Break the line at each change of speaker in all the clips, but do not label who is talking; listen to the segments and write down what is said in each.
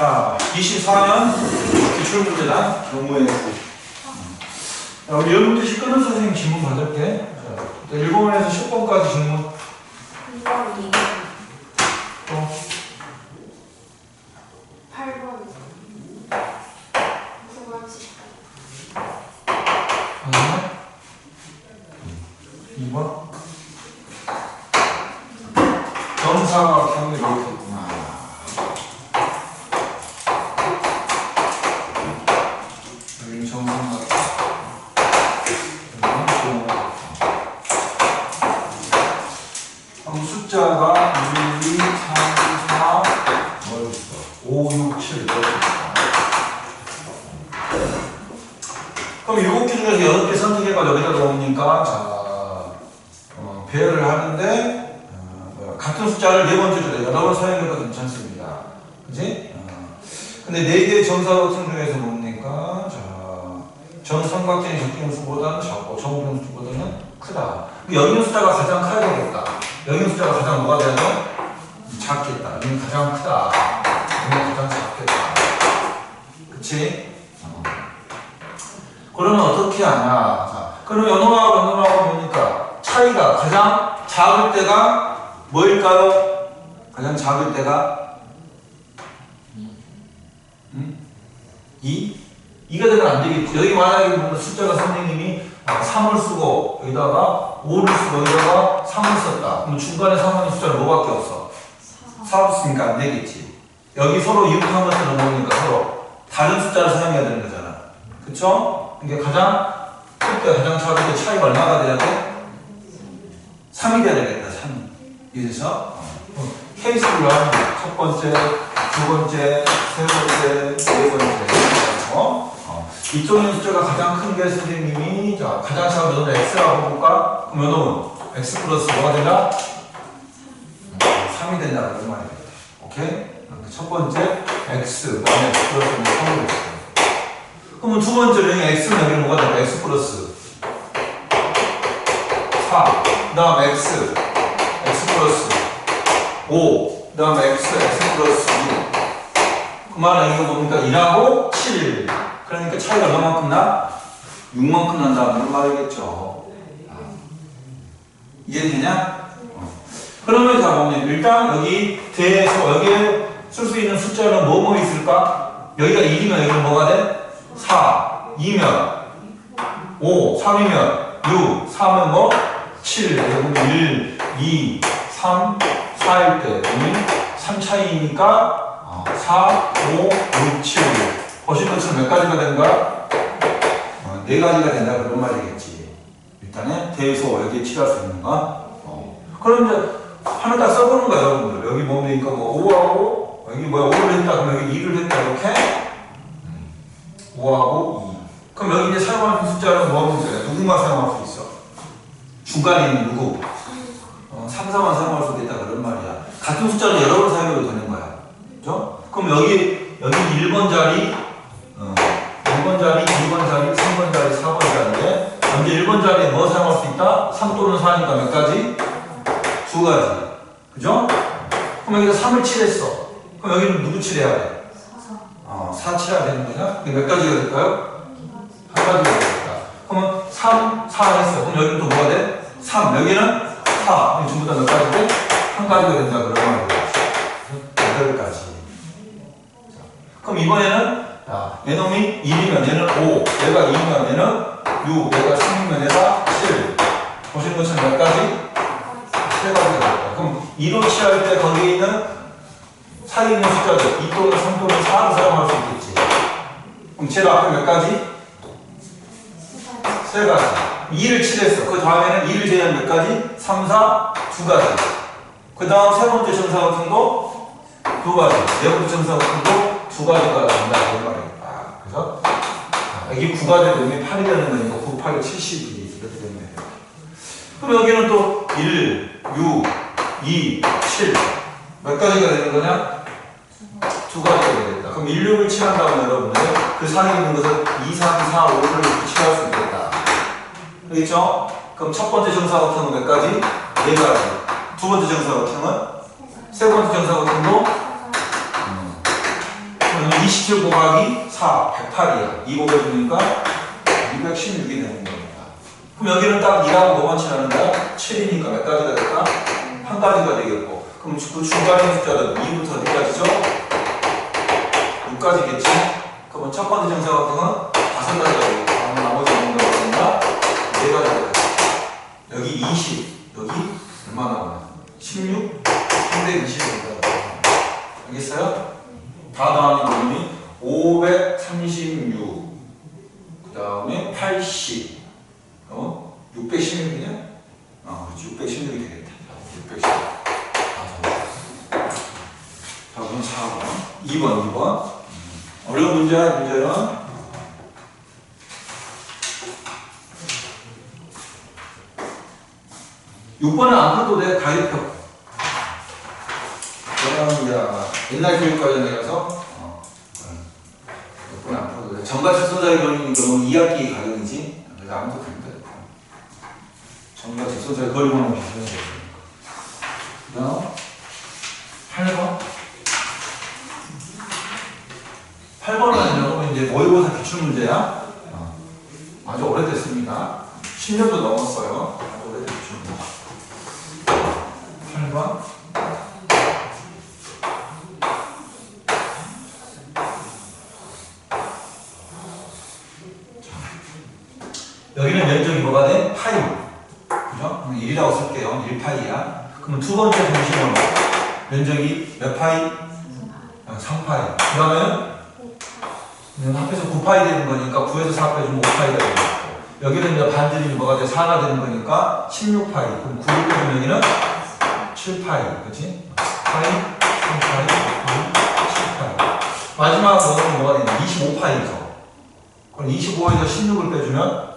자, 24년 기출문제다. 노무현에서. 우리 10문제씩 끊은 선생님 질문 받을게. 자, 1번에서 10번까지 질문.
2번, 2번.
또.
8번. 9번, 10번.
하나. 2번. 정사각 형이 이렇게 있구나. 여기는 정사각. 그럼 숫자가 1, 2, 3, 4, 뭐 있어? 5, 6, 7 이렇게 있어. 그럼 7개 중에서 8개 선택해가 여기다 넣으니까 자 배열을 하는데 같은 숫자를 4번째 줄에 여러 번 사용해도 괜찮습니다. 그지? 근데 4개의 정사각형 중에서 뭡니까? 자, 정삼각형의 적정수보다는 작고 정우병수보다는 크다. 여기 있는 숫자가 가장 커야 되겠다. 여기 있는 숫자가 가장 뭐가 돼야 돼? 작겠다. 여기는 가장 크다. 여기는 가장 작겠다. 그치? 그러면 어떻게 하냐? 자, 그러면 연호하고 뭡니까? 차이가 가장 작을 때가 뭐일까요? 가장 작을 때가 2? 2가 되면 안 되겠지. 여기 만약에 숫자가 선생님이 3을 쓰고 여기다가 5를 쓰고 여기다가 3을 썼다. 그럼 중간에 상황의 숫자는 뭐밖에 없어? 4를 쓰니까 안 되겠지. 여기 서로 이웃한 것을 넘어오니까 서로 다른 숫자를 사용해야 되는 거잖아. 그쵸? 그러니까 가장 클 때, 가장 작을 때 차이가 얼마가 돼야 돼? 3이 돼야 되겠다. 3이. 이래서 케이스별로 하는 거야. 첫 번째, 두 번째, 세 번째, 네 번째. 이쪽의 숫자가 가장 큰 게 선생님이 자 가장 작은 여러분 x라고 볼까? 그럼 여러분 x 플러스 뭐가 된다? 3이 된다 그런 말이에요. 오케이? 첫 번째 x 그다음에 x 플러스는 3이 됐어. 그러면 두 번째는 x는 여기는 뭐가 된다? x 플러스 4 그다음 x 플러스 5 그다음에 x 플러스 2 그 말은 이거 뭡니까? 1하고 7 그러니까 차이가 얼마만큼 나? 6만큼 난다는 말이겠죠. 이해되냐? 그러면 자 보면 일단 여기 대에서 여기에 쓸 수 있는 숫자는 뭐뭐 있을까? 여기가 1이면 여기는 뭐가 돼? 4 2면 5 3이면 6 4면 뭐? 7 여기 1 2 3 4일 때 3 차이니까 4 5 6 7 보신 것처럼 몇 가지가 되는 거야? 4가지가 된다 그런 말이겠지. 일단은 대에서 여기에 칠할 수 있는 거. 그럼 이제 하나 딱 써보는 거야 여러분들. 여기 뭡니까? 뭐 5하고 여기 뭐야 5를 했다 그러면 여기 2를 했다 이렇게 5하고 2 그럼 여기 이제 사용할 수 숫자는 뭐하면 돼? 누구만 사용할 수 있어? 중간에 있는 누구? 3, 4만 사용할 수 있다 그런 말이야. 같은 숫자는 여러 번 사용해도 되는 거야. 그죠? 그럼 여기 1번 자리 1번 자리, 2번 자리, 3번 자리, 4번 자리인데 먼저 1번 자리에 뭐 사용할 수 있다? 3 또는 4니까 몇 가지? 2가지. 그죠? 그럼 여기다 3을 칠했어. 그럼 여기는 누구 칠해야 돼? 4 칠해야 되는 거냐? 몇 가지가 될까요? 한 가지가 되겠다. 그러면 3, 4 했어. 그럼 여기는 또 뭐가 돼? 3. 여기는 4. 전부 다 몇 가지 돼? 한 가지가 된다. 그런 말이야. 8가지. 그럼 이번에는 얘놈이 1이면 얘는 5, 얘가 2면 얘는 6, 얘가 3이면 얘가 7. 보시는 것처럼 몇 가지? 3가지가 되겠다. 그럼 2로 칠할 때 거기에 있는 사이에 있는 숫자들 2 또는 3 또는 4를 사용할 수 있겠지. 그럼 제일 앞에 몇 가지? 3가지. 2를 칠했어. 그 다음에는 2를 제외한 몇 가지? 3, 4, 2가지. 그 다음 세 번째 정사각형도 2가지. 네 번째 정사각형도 2가지가 된다. 이런 말이겠다. 그래서 이게 9가지 되면 8이 되는 거니까 9, 8이 70이 이렇게 되는 거예요. 그럼 여기는 또 1, 6, 2, 7. 몇 가지가 되는 거냐? 2가지가 되겠다. 그럼 1, 6을 칠한다면 여러분들 그 사이에 있는 것을 2, 3, 4, 5를 칠할 수 있겠다. 알겠죠? 그럼 첫 번째 정사각형은 몇 가지? 4가지. 두 번째 정사각형은? 세 번째 정사각형도? 27 곱하기 4, 108이야. 2 곱해주니까 216이 되는 겁니다. 그럼 여기는 딱 2하고 뭐만 칠하는 거야? 7이니까 몇 가지가 될까? 한 가지가 되겠고. 그럼 그 중간의 숫자는 2부터 어디까지죠? 6까지겠지? 그러면 첫 번째 정사각형은 5가지가 되겠고, 나머지 없는 거 없으니까 4가지가 되겠고. 여기 20, 여기 얼마 나오나? 16, 320입니다. 알겠어요? 다 더하는 거는 536, 그 다음에 80, 616이냐? 그렇지, 616이 되겠다. 616. 자, 그럼 4번. 2번. 어려운 문제야, 문제는. 육 6번은 안 풀어도 돼, 가입표. 그러면 옛날 교육 과정이라서 6번은 안 풀어도 돼. 정가직선자의 거리는 경우는 2학기 가격이지. 그래서 아무도 그립니다. 정가직선자의 거리만은 비슷해야 돼. 그 다음 8번. 8번은 여러분 이제 모의고사 기출문제야. 아주 오래됐습니다. 10년도 넘었어요. 아주 오래된 기출문제. 8번. 여기는 면적이 뭐가 돼? 파이. 그죠? 1이라고 쓸게요. 1파이야. 그러면 두 번째 공식은 면적이 몇 파이? 3파이. 그 다음에는 합해서 9파이 되는 거니까 9에서 4 빼주면 5파이가 되겠고, 여기는 이제 반지름이 뭐가 돼? 4가 되는 거니까 16파이. 그럼 9를 빼주면 여기는 7파이. 그치? 파이, 3파이, 7파이. 마지막으로는 뭐가 되냐? 25파이죠. 그럼 25에서 16을 빼주면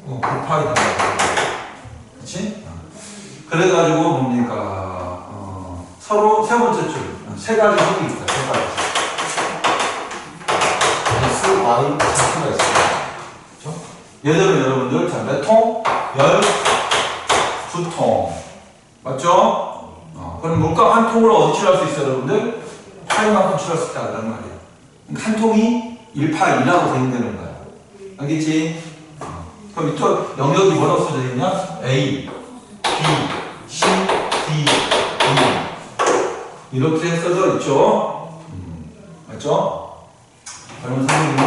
9파이 된다. 그치? 그래가지고 뭡니까? 서로 세 번째 줄. 세 가지 속이 있다. 세 가지. S, Y, Z가 있어요. 그렇죠? 얘들은 여러분들 자, 몇 통? 12통. 맞죠? 그럼 물감 한 통으로 어디 칠할 수 있어요, 여러분들? 파이만큼 칠할 수 있다. 그런 말이에요. 한 통이 1파이라고 되는 거야. 알겠지? 그럼 밑에 영역이 뭐라고 써져 있냐? A, B, C, D, E. 이렇게 써져 있죠? 맞죠? 그러면 선생님은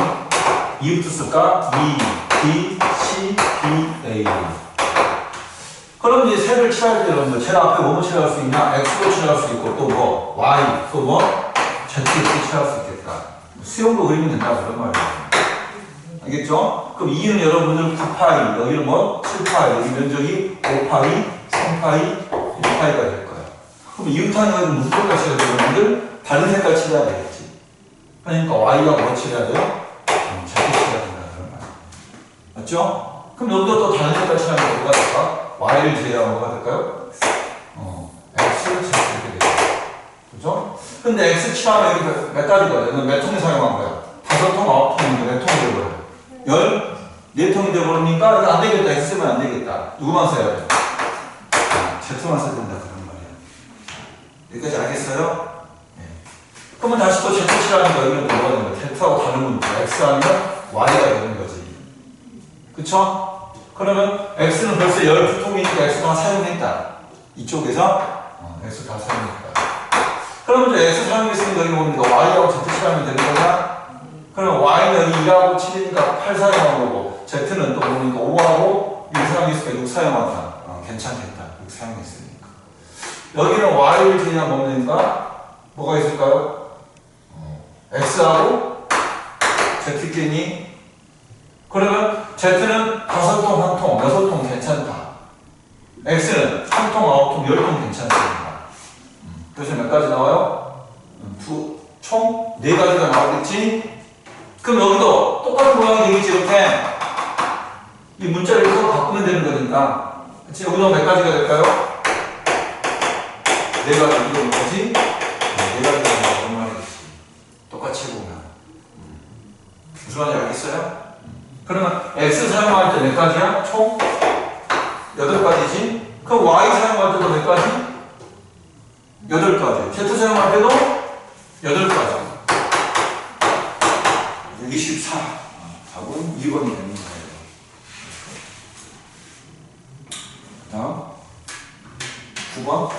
2부터 쓸까? B, D, C, D, A. 그럼 이제 색을 칠할 때 여러분들 제일 앞에 뭐뭐 칠할 수 있냐? X로 칠할 수 있고 또 뭐? Y, 또 뭐? Z로 칠할 수 있겠다. 수영도 그리면 된다 그런 말이에요. 알겠죠? 그럼 2는 여러분들 9파이, 여기는 뭐? 7파이, 여기 면적이 5파이, 3파이, 1파이가 될 거야. 그럼 이웃하는 무슨 색깔 칠해야 돼요, 여러분들? 다른 색깔 칠해야 되겠지. 그러니까 Y가 뭐 칠해야 돼요? Z 칠해야 된다, 그런 말. 맞죠? 그럼 여기도 또 다른 색깔 칠하면 뭐가 될까? Y를 제외하면 뭐가 될까요? X, Z 이렇게 되죠. 그죠? 근데 X 칠하면 여기 몇 가지가 돼요? 몇 통을 사용한 거야? 5통, 9통인데 몇 통이 되버려요? 14통이 되버리니까 이거 안 되겠다. X 쓰면 안 되겠다. 누구만 써야 돼? Z만 써야 된다. 그런 말이야. 여기까지 알겠어요? 네. 그러면 다시 또 Z 칠하는 거 여기는 뭐가 되는 거야? Z하고 다른 문제. X 아니면 Y가 되는 거지. 그쵸? 그러면 X는 벌써 12통이니까 X 다 사용했다. 이쪽에서 X 다 사용했다. 그러면 이제 X 사용했으니까 여기 뭡니까? Y하고 Z 칠하면 되는 거냐? 그러면 Y는 여기 2하고 7이니까 8 사용한 거고, Z는 또 뭡니까? 5하고 6 사용했으니까 6 사용한다. 괜찮겠다. 6 사용했으니까. 여기는 Y를 그냥 뭡니까? 뭐가 있을까요? X하고 Z끼리. 그러면 Z는 5통, 1통, 6통 괜찮다. X는 3통, 9통, 10통 괜찮습니다. 그래서 몇 가지 나와요? 총 4가지가 나오겠지? 그럼 여기도 똑같은 모양이 되겠지, 이렇게. 이 문자를 이렇게 바꾸면 되는 거니까. 그치? 여기도 몇 가지가 될까요? 4가지, 이거 몇 가지? 4가지가 되는 말이겠지. 똑같이 보면. 무슨 말인지 알겠어요? 그러면 X 사용할 때 몇 가지야? 총 8가지지? 그럼 Y 사용할 때도 몇 가지? 8가지. Z 사용할 때도 8가지. 124. 답은 2번이 되는 거예요. 다음 9번.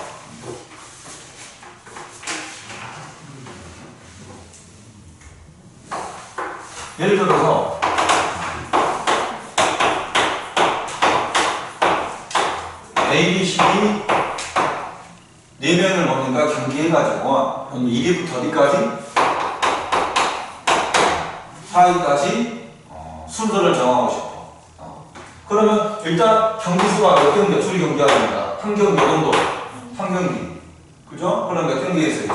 예를 들어서 A, B, C, D 4명을 먹는가 경기해가지고 1위부터 어디까지? 4위까지 순서를 정하고 싶어. 그러면 일단 경기수가 몇 경기, 둘이 경기합니다. 한 경기 정도, 한 경기. 그죠? 그럼 몇 경기에서 이제?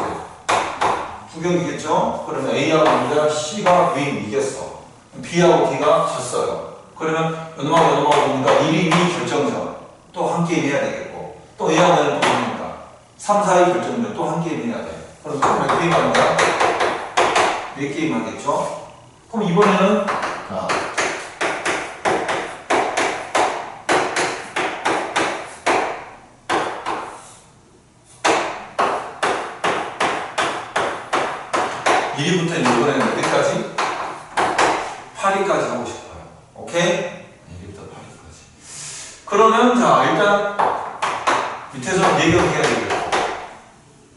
2경기겠죠? 그러면 A하고 B가 C가 B인 이겼어. B하고 D가 졌어요. 그러면 연마하고 보니까 1위, 2위 결정전 또 한 게임 해야 되겠고, 또 A하고 B는 또 보니까 3, 4위 결정전 또 한 게임 해야 돼. 그럼 또 몇 게임 하는 거야? 4게임 하겠죠? 그럼 이번에는 1위부터 이번에는 어디까지? 8위까지 하고 싶어요. 오케이? 1위부터 8위까지. 그러면 자 일단 밑에서 4경기 해야 되겠고,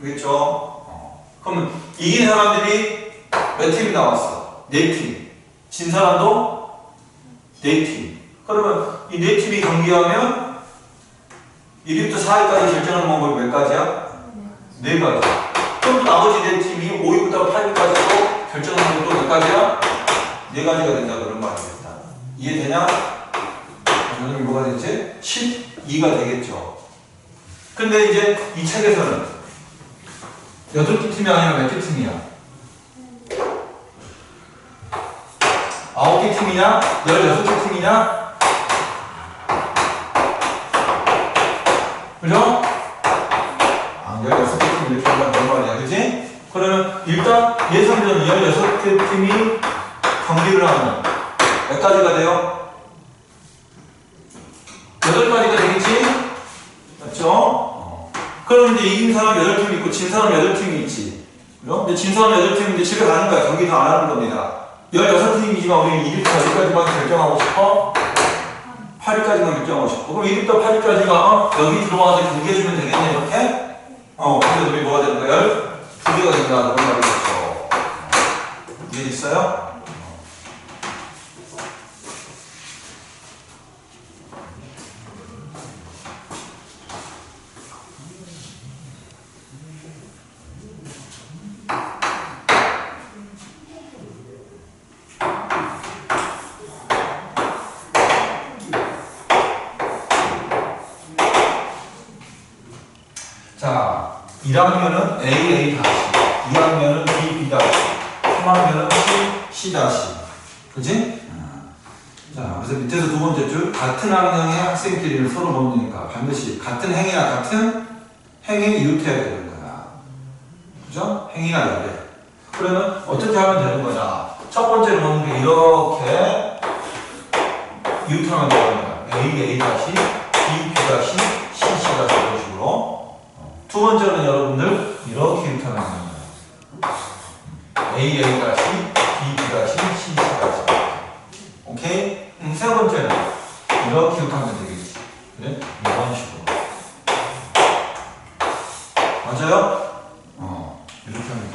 그겠죠? 그러면 이긴 사람들이 몇 팀이 나왔어? 4팀. 진 사람도 4팀. 그러면 이 4팀이 경기하면 1위부터 4위까지 결정하는 방법이 몇 가지야? 4가지. 그럼 또 나머지 4팀이 5위부터 8위까지 또 결정하는 것도 몇 가지야? 4가지가 된다 그런 말이겠다. 이해되냐? 저는 뭐가 되지? 12가 되겠죠. 근데 이제 이 책에서는 8개 팀이 아니라 몇 개 팀이야? 9개 팀이냐? 16개 팀이냐? 그죠? 16개 팀 이렇게 하면 된 말이야. 그지? 그러면 일단 예선전 16개 팀이 경기를 하면 몇 가지가 돼요? 8가지가 되겠지? 맞죠? 그럼 이제 이긴 사람 8팀이 있고 진 사람 8팀이 있지. 그죠? 근데 진 사람 8팀인데 집에 가는 거야. 경기 다 안 하는 겁니다. 16팀이지만 우리 1위부터 어디까지만 결정하고 싶어? 8위까지만 결정하고 싶어. 그럼 1위부터 8위까지가 여기 들어와서 경기해주면 되겠네, 이렇게? 근데 우리 뭐가 되는 거야? 2개가 된다. 그런 말이겠죠. 이해됐어요? 자, 1학년은 A, A-, 2학년은 B, B-, 3학년은 C, C-. 그치? 자, 그래서 밑에서 두 번째 줄, 같은 학년의 학생끼리를 서로 보니까 반드시 같은 행위나 같은 행위에 이웃해야 되는 거야. 그죠? 행위나 연대. 그러면 어떻게 하면 되는 거냐? 첫 번째로 보는 게 이렇게 이웃하면 되는 거야. A, A-, B, B-, C, C, 이런 식으로. 두 번째는 여러분들 이렇게 이렇게 하면 되는 거예요. A, A-, B, B-, C, C-. 오케이? 세 번째는 이렇게 이렇게 하면 되겠지. 그래? 이런 식으로. 맞아요? 이렇게 하면 돼.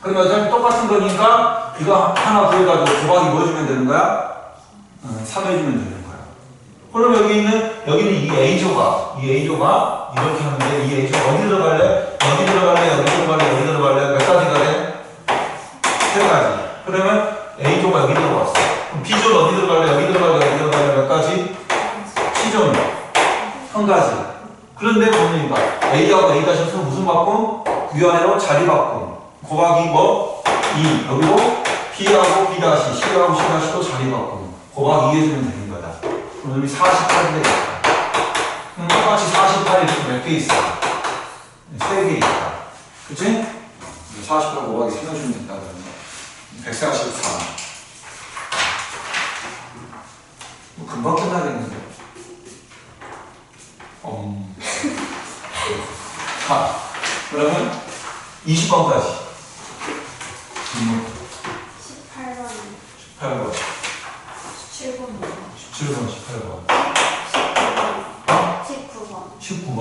그러면 어차피 똑같은 거니까 이거 하나 구해가지고 곱하기 뭐 해주면 되는 거야? 3 해주면 되는 거야. 그럼 여기는 이 A조가 이렇게 하는데 이 A조가 어디 들어갈래? 여기 들어갈래? 여기 들어갈래? 여기 들어갈래? 몇 가지가 돼? 3가지. 그러면 A조가 여기 들어갔어. 그럼 B조는 어디 들어갈래? 여기 들어갈래? 여기 들어갈래? 몇 가지? C조는 1가지. 그런데 보니까 A하고 A가 셔서 무슨 바꿈? 위아래로 자리 바꿈. 곱하기 뭐? 2. 여기도 B하고 B-, C하고 C-도 자리 바꿈. 곱하기 2 해주면 되는 거다. 그럼 여기 48이 되겠다. 똑같이 48이 이렇게 몇 개 있어? 3개 있다. 그치? 48 곱하기 3 해주면 된다. 그러면 144. 뭐 금방 끝나겠는데. 자, 그러면 20번까지. 17번, 18번.
19번.
19번.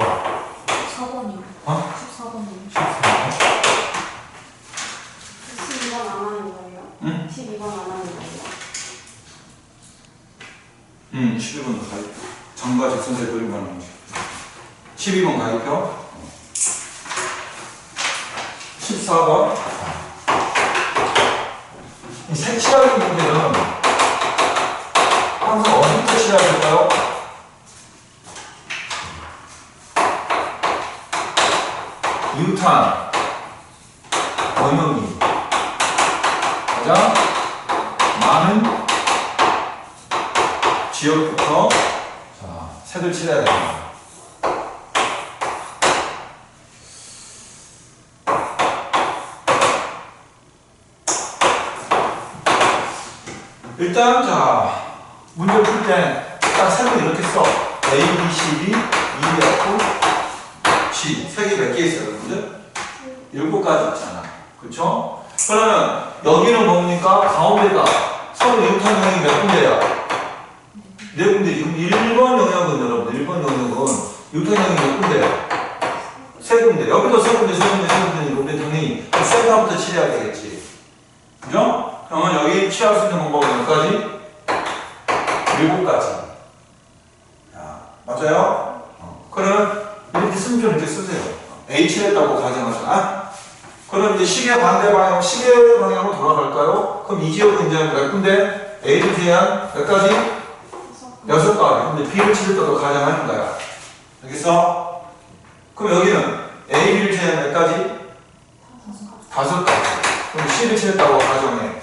14번이요.
어?
14번이요.
14번.
12번 안 하는 거예요?
응?
12번 안 하는 거예요?
11번도 가입. 정과 직선세 그림 하는 거지. 12번 가입표. 14번. 이 색칠하기 문제는 항상 어디부터 칠해야 될까요? 유탄, 원형이 가장 많은 지역부터 자, 색을 칠해야 됩니다. 일단 자 문제 풀 때 딱 색을 이렇게 써. A, B, C, D, E, F, G 색이 몇 개 있어요, 여러분들? 7가지 있잖아. 그쵸? 그러면 여기는 뭡니까? 가운데가 서로 유탄형이 몇 군데야? 4군데. 그럼 1번 영역은 여러분들 1번 영역은 유탄형이 몇 군데야? 3군데. 여기도 3군데, 3군데, 3군데, 3군데 등이 센터부터 칠해야 되겠지. 그죠? 그러면 여기 칠할 수 있는 방법은 몇 가지? 7가지. 맞아요? 그러면 이렇게 쓰면 좀 이렇게 쓰세요. H를 했다고 가정하잖아. 그럼 이제 시계 반대 방향, 시계 방향으로 돌아갈까요? 그럼 이 지역은 이제 몇 군데? A를 제한 몇 가지? 6가지. 근데 B를 칠 때도 가정하는 거야. 알겠어? 그럼 여기는 A, B를 제한 몇 가지? 5가지. 그럼 C를 칠했다고 가정해.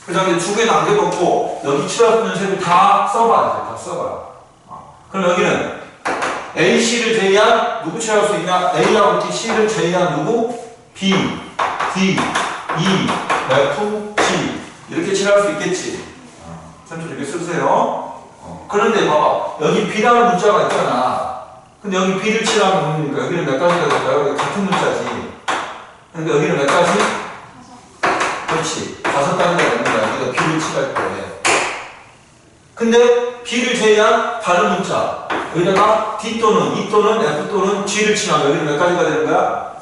그 다음에 2개 남겨놓고 여기 칠할 수 있는 색을 다 써봐야 돼. 다 써봐. 그럼 여기는 A, C를 제외한 누구 칠할 수 있냐? A하고 T, C를 제외한 누구? B, D, E, F, G 이렇게 칠할 수 있겠지. 선생님 이렇게 쓰세요. 그런데 봐봐. 여기 B라는 문자가 있잖아. 근데 여기 B를 칠하면 뭡니까? 여기는 몇 가지가 될까요? 여기 같은 문자지. 근데 여기는 몇 가지? 그렇지. 5가지가 되는 거야. 여기가 B를 칠할 때. 근데 B를 제외한 다른 문자 여기다가 D 또는 E 또는 F 또는 G를 칠하면 여기는 몇 가지가 되는 거야?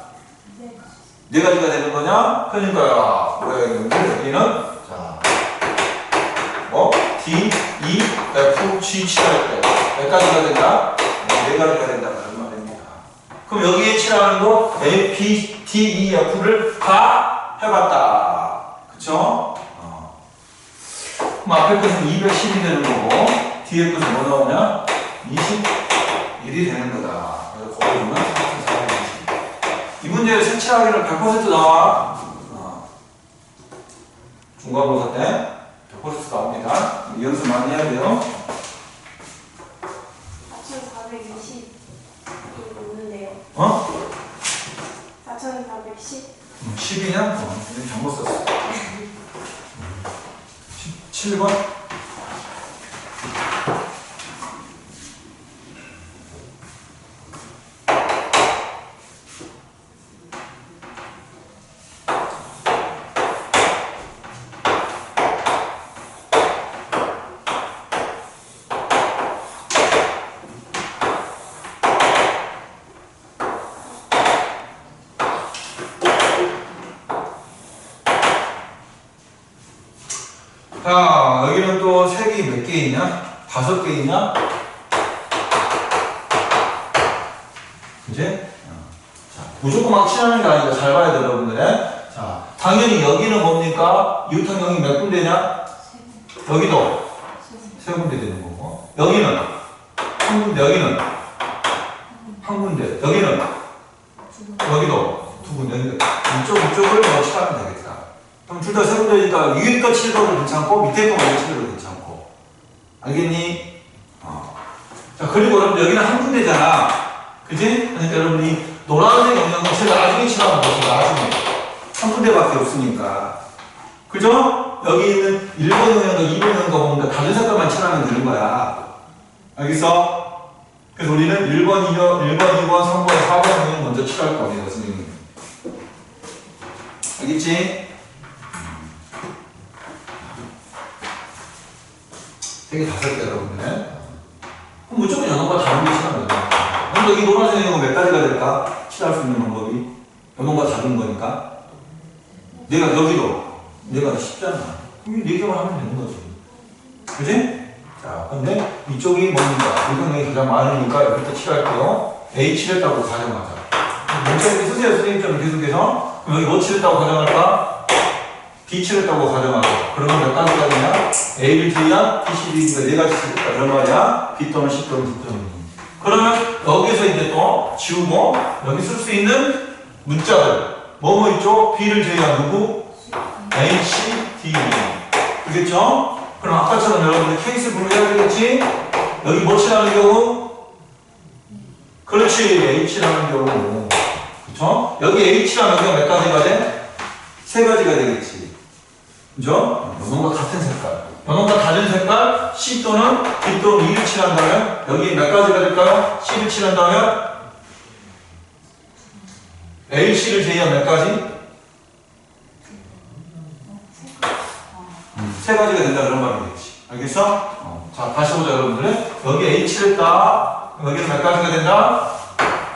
4가지가 되는 거냐? 그러니까 뭐야 여기는 자 뭐? D, E, F, G 칠할 때 몇 가지가 된다? 4가지가 된다 그런 말입니다. 그럼 여기에 칠하는 거 A, B, D, E, F를 다 해봤다. 그쵸? 그럼 앞에 것은 210이 되는 거고 뒤에 것은 뭐 나오냐? 21이 되는 거다. 그래서 거기 보면 420. 이 문제의 색칠하기는 100% 나와. 중간고사 때 100% 나옵니다. 이 연습 많이 해야 돼요.
4,420 넘는데요. 4,410.
10이냐? 잘못 썼어. 7번? 자, 여기는 또 색이 몇 개 있냐? 5개 있냐? 그지? 자, 무조건 막 칠하는 게 아니라 잘 봐야 돼요, 여러분들. 자, 당연히 여기는 뭡니까? 유탄형이 몇 군데냐? 여기도 3군데 되는 거고. 여기는 1군데, 여기는 1군데, 여기는 여기도 2군데. 이쪽을 뭐 칠하면 되겠다. 그럼 둘 다 3군데니까 위에 거 칠해도 괜찮고 밑에 거 먼저 칠해도 괜찮고. 알겠니? 자, 그리고 여러분들 여기는 1군데잖아. 그지? 그러니까 여러분이 노란색 영역은 제가 나중에 칠하면 되죠. 나중에. 1군데밖에 없으니까. 그죠? 여기 있는 1번 영역과 2번 영역과 보면 다른 색깔만 칠하면 되는 거야. 알겠어? 그래서 우리는 1번, 2번, 3번, 4번 영역 먼저 칠할 겁니다, 선생님. 알겠지? 되게 5개 여러분들. 그럼 무조건 연놈과 다른 게 칠하면 돼요. 그럼 여기 노란색 연놈 몇 가지가 될까? 칠할 수 있는 방법이 연놈과 다른 거니까. 내가 여기도 내가 쉽잖아. 그럼 4개만 하면 되는 거지. 그지? 자, 근데 이쪽이 뭡니까? 이동량이 가장 많으니까 여기부터 칠할게요. A 칠했다고 가정하자. 문자에 쓰세요, 선생님처럼 계속해서. 그럼 여기 뭐 칠했다고 가정할까? B 칠했다고 가정하고. 그러면 몇 가지가 되냐? A를 D야, B, C, D니까 4가지 칠했다. 그런 말이야. B 또는 C 또는 D 또는 E. 그러면 여기서 이제 또 지우고, 여기 쓸 수 있는 문자들. 뭐뭐 있죠? B를 제외한 누구? H, D, E. 그겠죠? 그럼 아까처럼 여러분들 케이스 분류해야 되겠지? 여기 뭐 칠하는 경우? 그렇지, H라는 경우. 그쵸? 여기 H라는 경우가 몇 가지가 돼? 3가지가 되겠지. 그죠? 연놈과 같은 색깔. 연놈과 다른 색깔, C 또는 D 또는 E를 칠한다면, 여기 몇 가지가 될까요? C를 칠한다면, H를 제외한 몇 가지? 3가지가 된다 그런 말이겠지. 알겠어? 자, 다시 보자 여러분들. 여기 H를 했다. 여기는 몇 가지가 된다?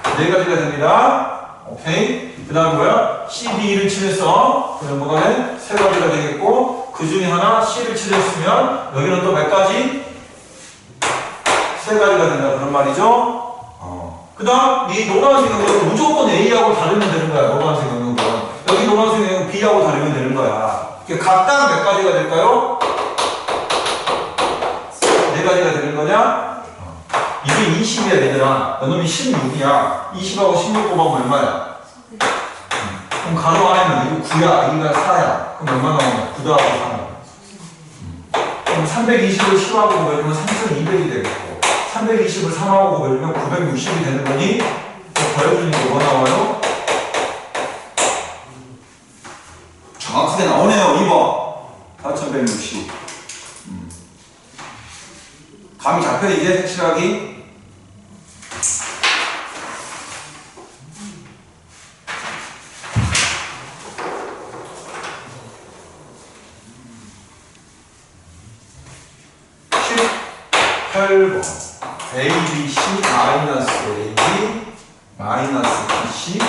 4가지가 됩니다. 오케이. 그 다음 뭐야? C, D를 칠했어. 그럼 뭐가 돼? 3가지가 되겠고, 그 중에 하나 C를 칠했으면, 여기는 또 몇 가지? 3가지가 된다 그런 말이죠. 그 다음, 이 노란색 영역은 무조건 A하고 다르면 되는 거야. 노란색 영역은. 여기 노란색 영역은 B하고 다르면 되는 거야. 각각 몇 가지가 될까요? 4가지가 되는 거냐? 이게 20이야 얘들아. 너놈이 16이야. 20하고 16 곱하면 얼마야? 그럼 가로 안에는 이거 9야, 여기가 4야. 그럼 얼마 나오냐? 9 더하기 3. 그럼 320을 10하고 곱하면 3200이 되겠고, 320을 3하고 곱하면 960이 되는 거니, 더해주니까 뭐 나와요? 정확하게 나오네요. 2번 4160. 감이 잡혀 이제 색칠하기. A, B, C, 마이너스 A, B, 마이너스 B, C,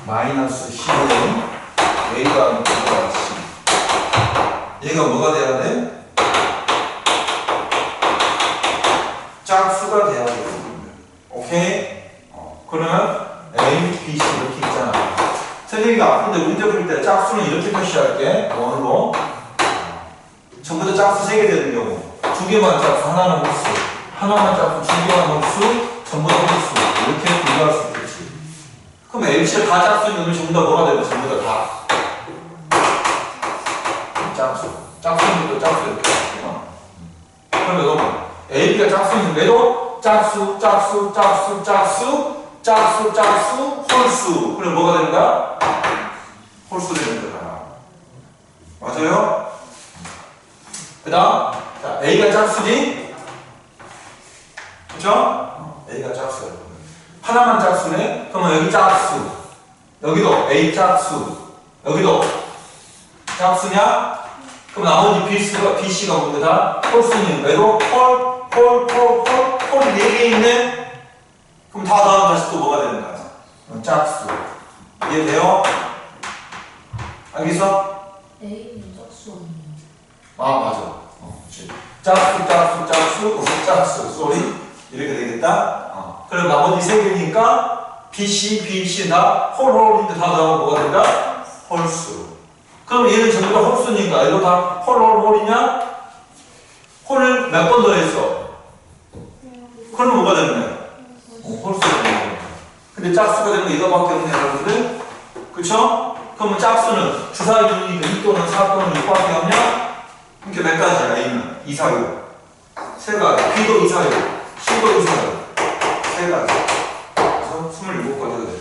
마이너스 C, A가 뭐가 C. 얘가 뭐가 돼야 돼? 짝수가 돼야 돼. 오케이? 그러면 A, B, C 이렇게 있잖아. 선생님이 아픈데 문제 풀 때 짝수는 이렇게 표시할게. 원으로. 전부 다 짝수 3개 되는 경우. 2개만 짝수, 하나는 홀수. 하나만 짝수, 2개만 홀수, 전부 다 홀수. 이렇게 비교할 수 있겠지. 그럼 MC가 다 짝수인 놈이 전부 다 뭐가 되고 전부 다 짝수. 짝수인 것도 짝수 이렇게 할게요. 그러면 여러분, AB가 짝수인데도 짝수, 짝수, 짝수, 짝수, 짝수, 짝수, 홀수. 그럼 뭐가 되는 거야? 홀수 되는 거야. 맞아요? 그 다음, 자, A가 짝수지? 그쵸? A가 짝수야. 하나만 짝수네? 그러면 여기 짝수. 여기도 A 짝수. 여기도 짝수냐? 그럼 나머지 BC가 뭔가 다 홀수니 왜도 홀이 4개 있네? 그럼 다 더하면 다시 또 뭐가 되는 거야? 짝수. 이해돼요? 알겠어?
A는 짝수 아니에요?
아, 맞아. 짝수, 쏘리. 이렇게 되겠다. 그럼 나머지 3개니까 BC 다 홀인데 다 더하면 뭐가 된다? 홀수. 그럼 얘는 전부 다 홀수니까 이거 다 홀이냐? 홀을 몇 번 더했어? 그럼 뭐가 되는 거야? 홀수가 되는 거야. 근데 짝수가 되는 거 이거밖에 없네 여러분들. 그쵸? 그러면 짝수는 주사위 두니까 2 또는 4 또는 6밖에 없냐? 이렇게 몇 가지야? A는 2, 4, 6. 3가지. B도 2, 4, 6. C도 2, 4, 6. 3가지. 그래서 27가지가 되는 거야.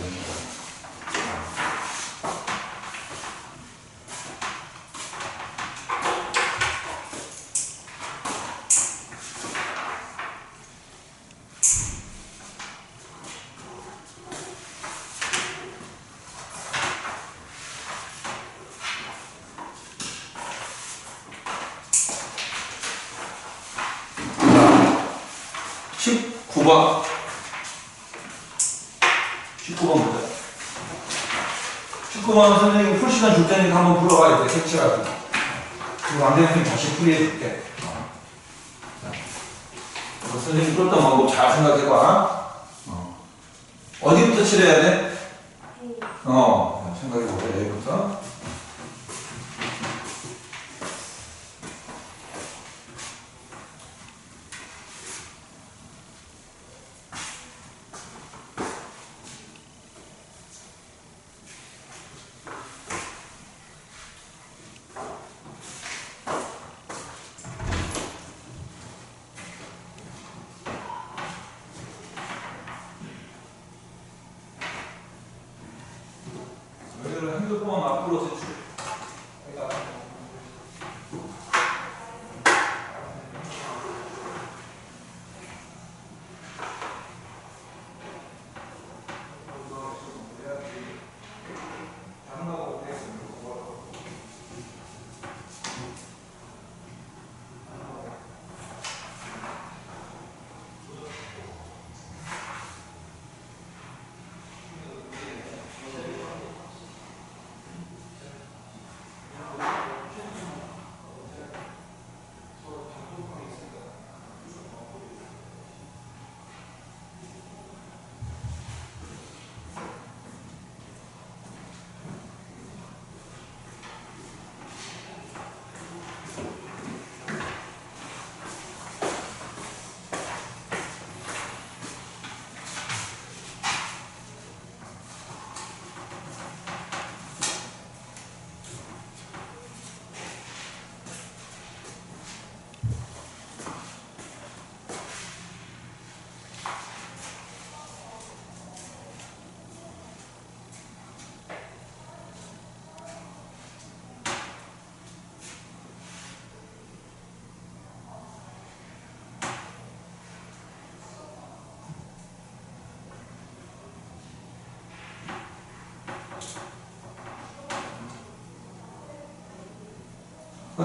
19번. 19번 보자. 19번 선생님 풀시간 줄 테니까 한번 풀어봐야 돼. 색칠하고. 그리고 안 되면 선생님 다시 풀이해 줄게. 선생님 풀었던 방법 잘 생각해봐. 어디부터 칠해야 돼? 생각해보자. 여기부터. 여기를 핸드폰 앞으로 제출.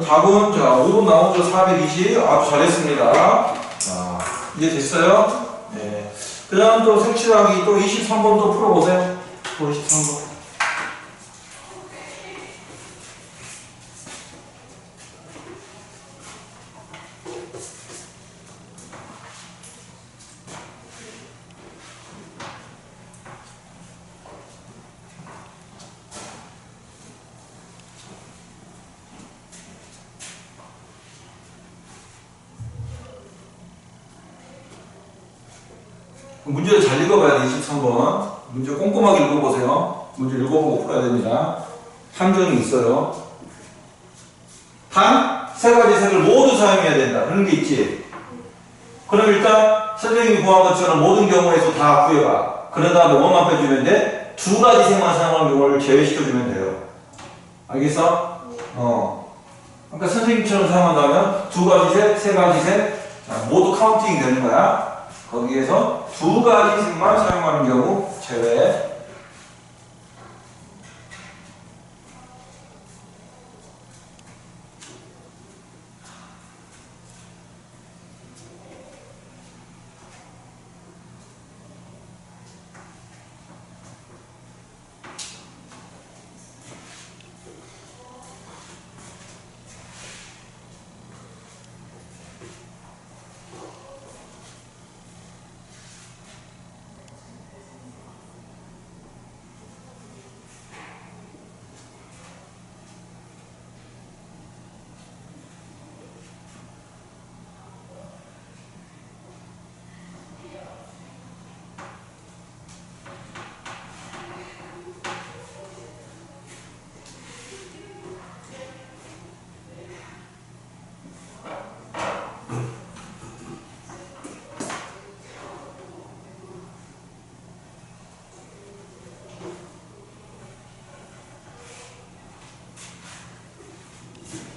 답은 자 5번 나오죠. 420. 아주 잘했습니다. 자, 이해 됐어요? 네. 그 다음 또 색칠하기 또 23번 또 풀어보세요. 또 23번. 문제를 잘 읽어봐야 돼. 23번. 문제 꼼꼼하게 읽어보세요. 문제 읽어보고 풀어야 됩니다. 함정이 있어요. 단 세 가지 색을 모두 사용해야 된다. 그런 게 있지. 그럼 일단 선생님이 구한 것처럼 모든 경우에서 다 구해봐. 그런 다음에 원만 빼주면 돼. 두 가지 색만 사용하는 경우를 제외시켜주면 돼요. 알겠어? 그러니까 선생님처럼 사용한다면 두 가지 색, 세 가지 색 모두 카운팅이 되는 거야. 거기에서 두 가지 색만 사용하는 경우 제외.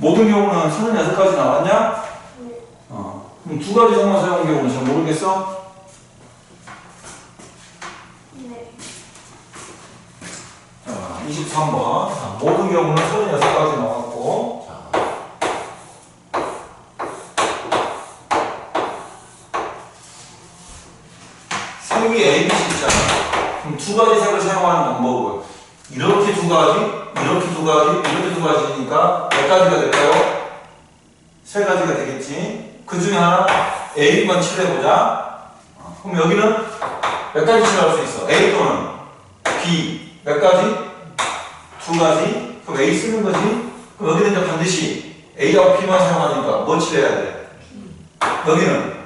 모든 경우는 36가지 나왔냐?
네.
그럼 두 가지 색만 사용한 경우는 잘 모르겠어?
네.
자, 23번. 자, 모든 경우는 36가지 나왔고. 자. 폭이 A, B, C 있잖아. 그럼 두 가지 색을 사용하는 방법은 이렇게 두 가지, 이렇게 두 가지, 이렇게 두 가지니까 몇 가지가 될까요? 세 가지가 되겠지. 그 중에 하나 A, B만 칠해보자. 그럼 여기는 몇 가지 칠할 수 있어? A 또는 B 몇 가지? 두 가지. 그럼 A 쓰는 거지. 그럼 여기는 이제 반드시 A하고 B만 사용하니까 뭐 칠해야 돼? 여기는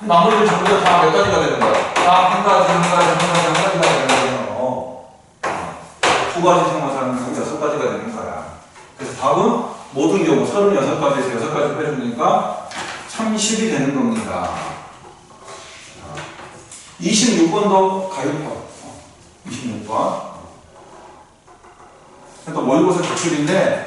나머지 전부 다 몇 가지가 되는 거야? 다 한 가지, 한 가지, 한 가지, 한 가지가 되는 거예요. 두 가지 생활하는 경 6가지가 되는 거야. 그래서 답은 모든 경우 36가지에서 6가지 빼주니까 30이 되는 겁니다. 26번도 가요. 26번. 또 모의고사 기출인데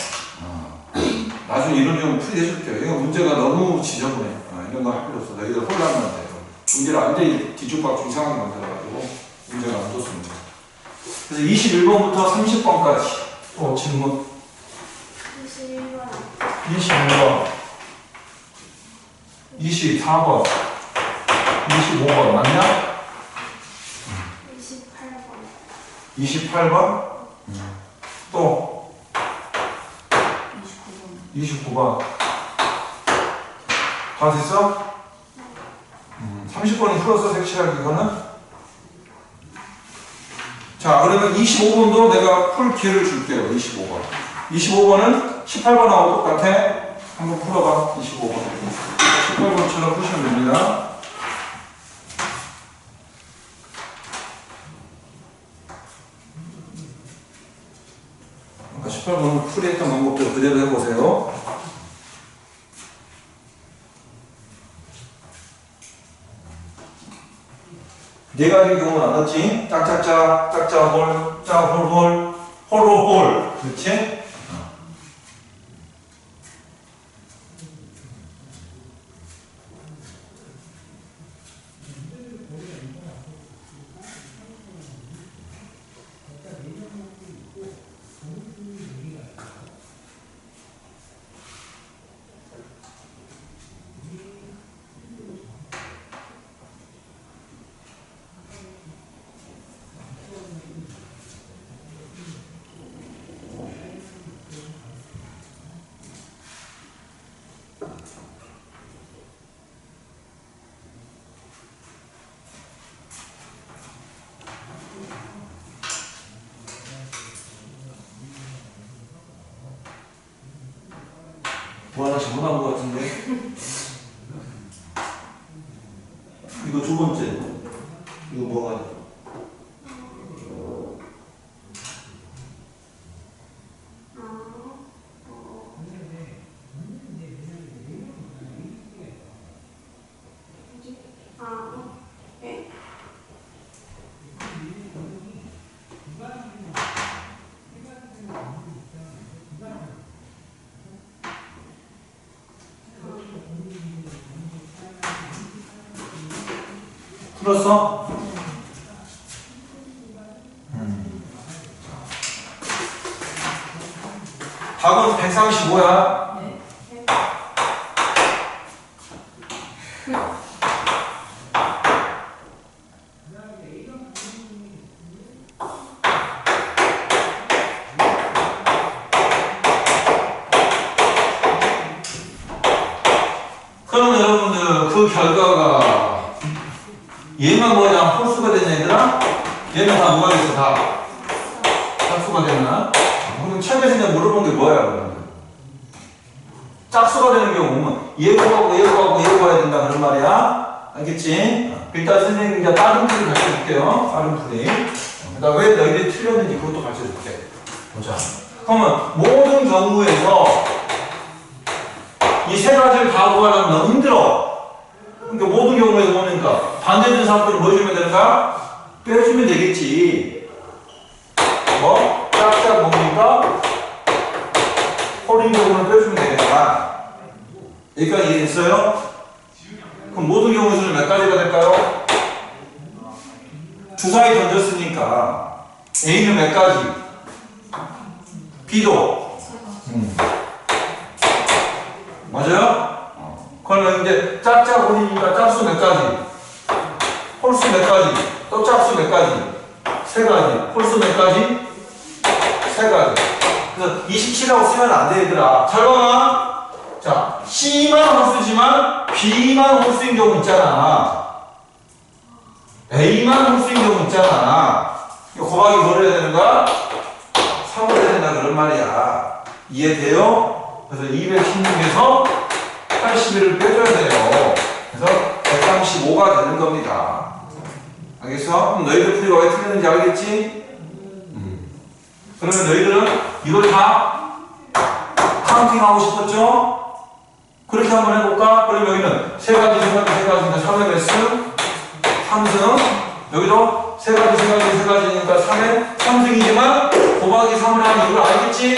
나중에 이런 경우 풀이해줄게요. 이거 문제가 너무 지저분해. 이런 거 할 필요 없어. 너희들 혼란만 돼요. 문제를 완전히 뒤죽박죽 이상하게 만들어가지고 문제가 안 좋습니다. 그래서 21번부터 30번까지 또 질문.
21번
22번, 24번, 25번 맞냐?
28번
28번, 또 29번. 다 됐어? 30번은 풀어서 색칠하기 이거는? 자, 그러면 25번도 내가 풀 기회를 줄게요. 25번. 25번은 18번하고 똑같아. 한번 풀어봐. 25번. 18번처럼 푸시면 됩니다. 아까 18번은 풀이했던 방법대로 그대로 해보세요. 네 가지 경우 나눴지? 짝짝짝, 짝짝홀, 짝홀홀, 홀홀홀. 그렇지? 뭐 하나 잘못한 것 같은데? 이거 두 번째. 이거 뭐가?
네.
풀었어? 답은 135야. 그러면 여러분들 그 결과가 얘만 뭐냐 홀수가 되는 얘들아? 얘는 다 뭐가 됐어? 다 짝수가 됐나? 그럼 처음에 그냥 물어본 게 뭐야 그러면? 짝수가 되는 경우는 얘구하고 얘구하고 얘구해야 된다 그런 말이야. 알겠지? 일단 선생님이 이제 다른 풀이 가르쳐줄게요. 다른 풀이. 그다음 왜 너희들이 틀렸는지 그것도 가르쳐줄게. 보자. 그러면 모든 경우에서 이 세 가지를 다 구하려면 너무 힘들어. 그러니까 모든 경우에서 보니까 반대되는 사람들은 뭐 해주면 되는가? 빼주면 되겠지. 뭐? 짝짝 뭡니까? 홀인 경우는 빼주면 되겠다. 여기까지 이해됐어요? 그럼 모든 경우에서는 몇 가지가 될까요? 주사위 던졌으니까 A는 몇 가지? B도? 맞아요? 그러면 이제 짝짝홀이니까 짝수 몇 가지? 홀수 몇 가지? 또 짝수 몇 가지? 세 가지. 홀수 몇 가지? 세 가지. 그래서 27이라고 쓰면 안 돼, 얘들아. 잘 봐봐. 자, C만 홀수지만 B만 홀수인 경우 있잖아. A만 홀수인 경우 있잖아. 곱하기 뭐를 해야 되는 거야? 3을 해야 된다, 그런 말이야. 이해돼요? 그래서 216에서 81을 빼줘야 돼요. 그래서 135가 되는 겁니다. 알겠어? 그럼 너희들 풀이가 왜 틀렸는지 알겠지? 그러면 너희들은 이걸 다 카운팅하고 싶었죠? 그렇게 한번 해볼까? 그럼 여기는 세 가지니까 3의 몇 승? 3승. 여기도 세 가지니까 3의 3승이지만 곱하기 3을 하는 이유를 알겠지?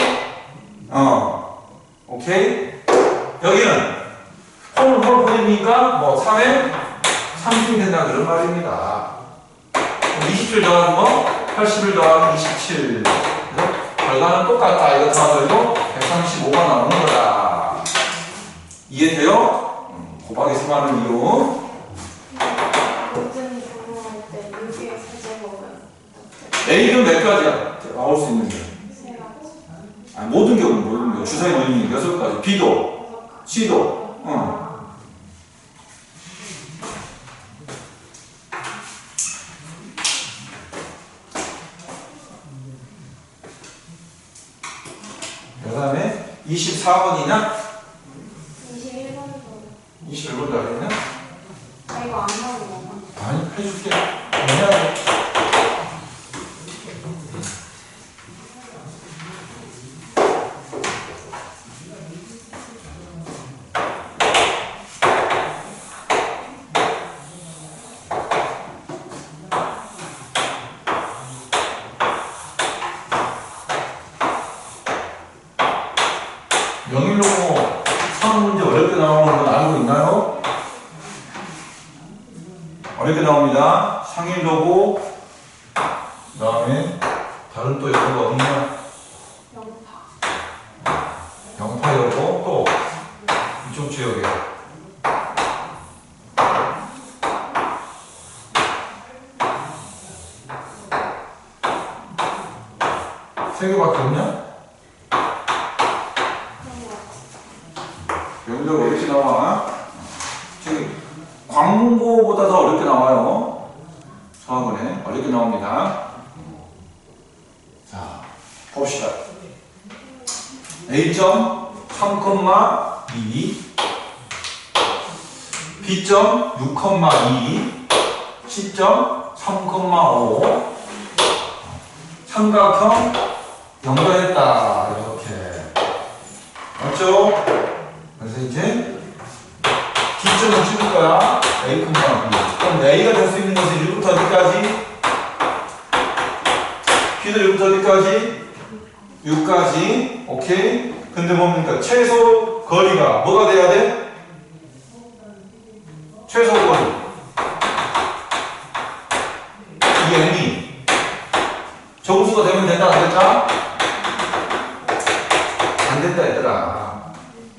오케이? 여기는 홀이니까 뭐 3의 3승이 된다, 그런 말입니다. 27 더하기 뭐? 81 더하기 27. 결과는 똑같다. 이거 더하고 135가 나오는 거다. 이해돼요? 곱하기 3하는 이유.
모든 적용할 때 6의 세제곱은
A는 몇 가지야? 나올 수 있는 게.
세 가지.
아니, 모든 경우. 주사위 원인이 6가지. B도, C도. 그 다음에 24번이나
21번도.
21번도 알겠냐?
아, 이거 안 나오는 건가?
아니, 해줄게. 뭐냐? 영일로 수학 문제 어렵게 나오는 건 알고 있나요? 어렵게 나옵니다. 상일로고, 그 다음에 다른 또 영어가 어딨냐? 영파여고, 또 이쪽 지역에 세 개밖에 없냐? 영도가 어렵게 나와. 저기 광문고보다 더 어렵게 나와요. 수학원에 어렵게 나옵니다. 자, 봅시다. A점 3,2, B점 6,2, C점 3,5. 삼각형 연결했다. 이렇게. 맞죠? 그래서 이제 D점을 찍을 거야. A, B. 그럼 A가 될 수 있는 것은 1부터 어디까지? B도 1부터 어디까지? 6까지. 오케이? 근데 뭡니까? 최소 거리가 뭐가 돼야 돼? 최소 거리. 이 M이 정수가 되면 된다, 안 된다? 안 된다, 얘들아.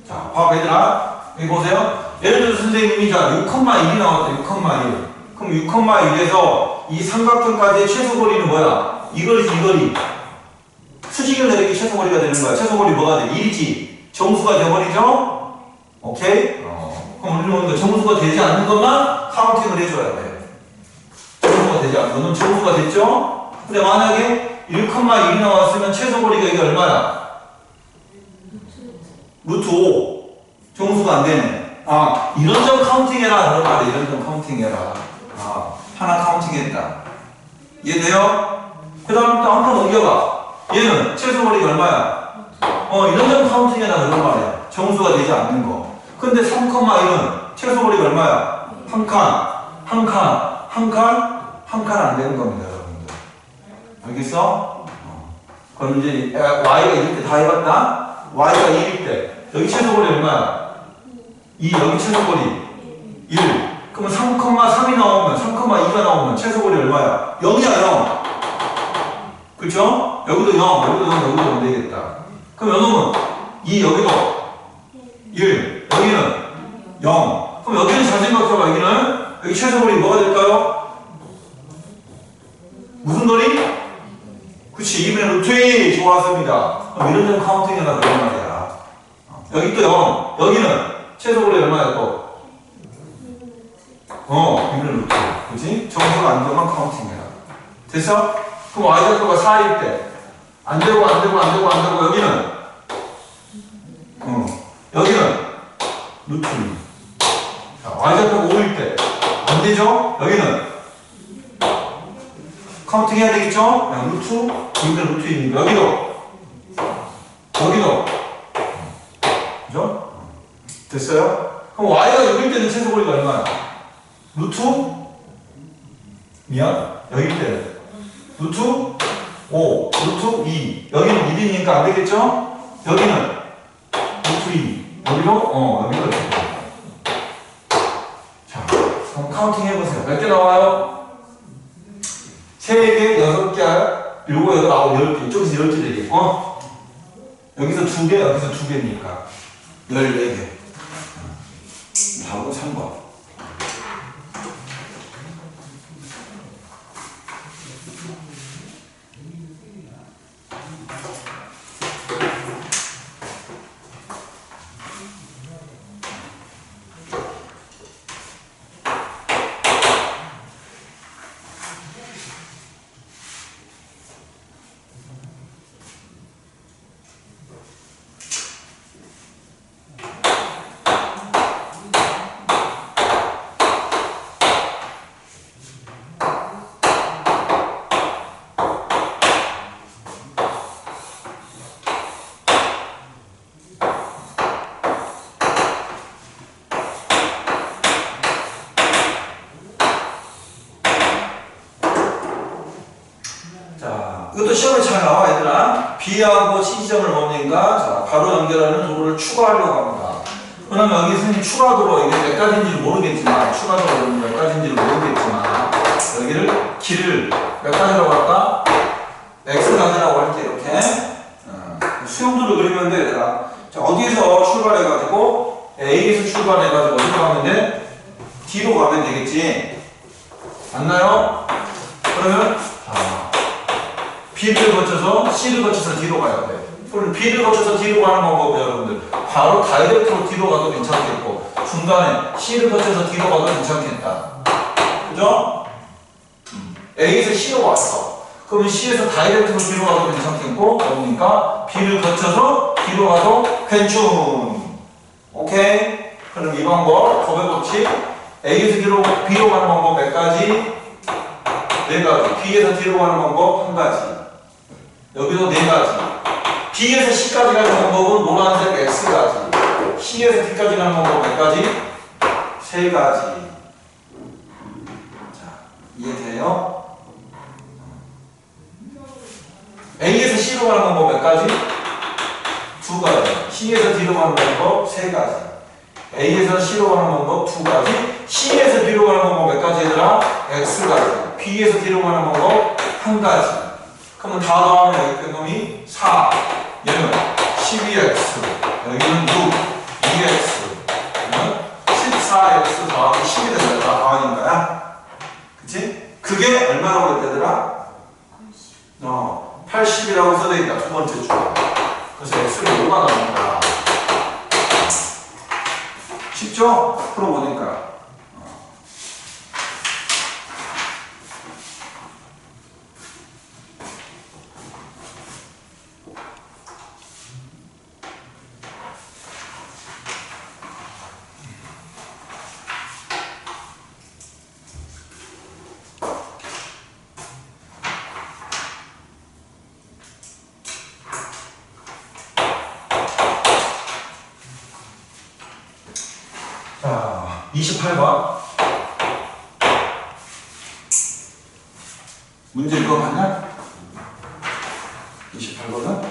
자, 봐봐, 얘들아. 여기 보세요. 예를 들어서 선생님이 자 6,1이 나왔다. 6,1. 그럼 6,1에서 이 삼각형까지의 최소 거리는 뭐야? 이 거리지, 이 거리. 수직을 내리기 최소 거리가 되는 거야. 최소 거리 뭐가 돼? 1이지. 정수가 돼버리죠? 오케이? 그럼 우리는 정수가 되지 않는 것만 카운팅을 해줘야 돼. 정수가 되지 않는 거는 정수가 됐죠? 근데 만약에 1,1이 나왔으면 최소 거리가 이게 얼마야? 루트 5. 정수가 안 되네. 아, 이런 점 카운팅해라. 그런 말이야. 이런 점 카운팅해라. 아, 하나 카운팅했다. 이해돼요? 그 다음 또 한 칸 옮겨봐. 얘는 최소 거리가 얼마야? 이런 점 카운팅해라. 그런 말이야. 정수가 되지 않는 거. 근데 3,1은 최소 거리가 얼마야? 한 칸 안 되는 겁니다, 여러분들. 알겠어? 그럼 이제 y가 이럴 때 다 해봤다? y가 1일 때 여기 최소 거리 얼마야? 2, 여기 최소 거리 1. 그러면 3,3이 나오면 3,2가 나오면 최소 거리 얼마야? 0이야, 0. 그렇죠? 여기도 0, 여기도 0, 여기도 0 되겠다. 그럼 여기는 2, 여기도 1, 여기는 0. 그럼 여기는 잘 생각해봐. 여기 최소거리 뭐가 될까요? 무슨 거리? 그치, 2분의 루트 2. 좋았습니다. 그럼 이런 데는 카운팅이나 그런 말이야. 여기 또 0. 여기는 최소거리 얼마야 또? 2분의 루트. 그치? 정수가 안 되면 카운팅이야. 됐어? 그럼 y좌표가 4일 때. 안 되고, 여기는? 여기는? 루트 2. 자, y좌표가 5일 때. 안 되죠? 여기는? 카운팅 해야 되겠죠? 그냥 루트, 여기는 루트 2입니다. 여기도. 그죠? 됐어요? 그럼 y가 6일 때는 최소거리가 얼마야? 루트? 미안. 여기 때는. 루트 5, 루트 2. 여기는 1이니까 안 되겠죠? 여기는 루트 2. 여기도? 여기도 이렇게. 자, 그럼 카운팅 해보세요. 몇 개 나와요? 3개, 6개, 7, 8, 10개. 이쪽에서 10개 되겠고. 여기서 2개, 여기서 2개니까 14개. 답은 3번. 이것도 시험에 잘 나와 얘들아. B하고 C지점을 먹으니까 자, 바로 연결하는 도로를 추가하려고 합니다. 그러면 여기 선생님 추가도로 이게 몇 가지인지를 모르겠지만 추가도로 몇 가지인지를 모르겠지만 여기를 길을 몇 가지라고 할까? X가지라고 할게 이렇게 수용도를 그리면 돼 얘들아. 자, 어디에서 출발해가지고 A에서 출발해가지고 어디로 가면 돼? D로 가면 되겠지. 맞나요? 그러면 B를 거쳐서 C를 거쳐서 D로 가야 돼. 그럼 B를 거쳐서 D로 가는 방법은 여러분들 바로 다이렉트로 D로 가도 괜찮겠고 중간에 C를 거쳐서 D로 가도 괜찮겠다. 그죠? A에서 C로 왔어. 그러면 C에서 다이렉트로 D로 가도 괜찮겠고 그러니까 B를 거쳐서 D로 가도 괜춘. 오케이? 그럼 이 방법 법의 법칙 A에서 B로 가는 방법 몇 가지? 4가지. B에서 D로 가는 방법 1가지. 여기도 4가지. B에서 C까지 가는 방법은 노란색 X가지. C에서 D까지 가는 방법 몇 가지? 3가지. 자, 이해돼요? A에서 C로 가는 방법 몇 가지? 2가지. C에서 D로 가는 방법 3가지. A에서 C로 가는 방법 2가지. C에서 D로 가는 방법 몇 가지 얘들아? X가지. B에서 D로 가는 방법 1가지. 그러면 다 더하면 여기 큰 놈이 4. 얘는 12x. 여기는 6. 2x. 그러면 14x 더하기 10이 된다. 다 더하는 거야. 그치? 그게 얼마라고 그랬다 얘들아? 80이라고 써져있다. 두 번째 줄. 그래서 x를 5가 나오는 거야. 쉽죠? 풀어보니까. 자, 28번. 문제 읽어봤냐? 28번은?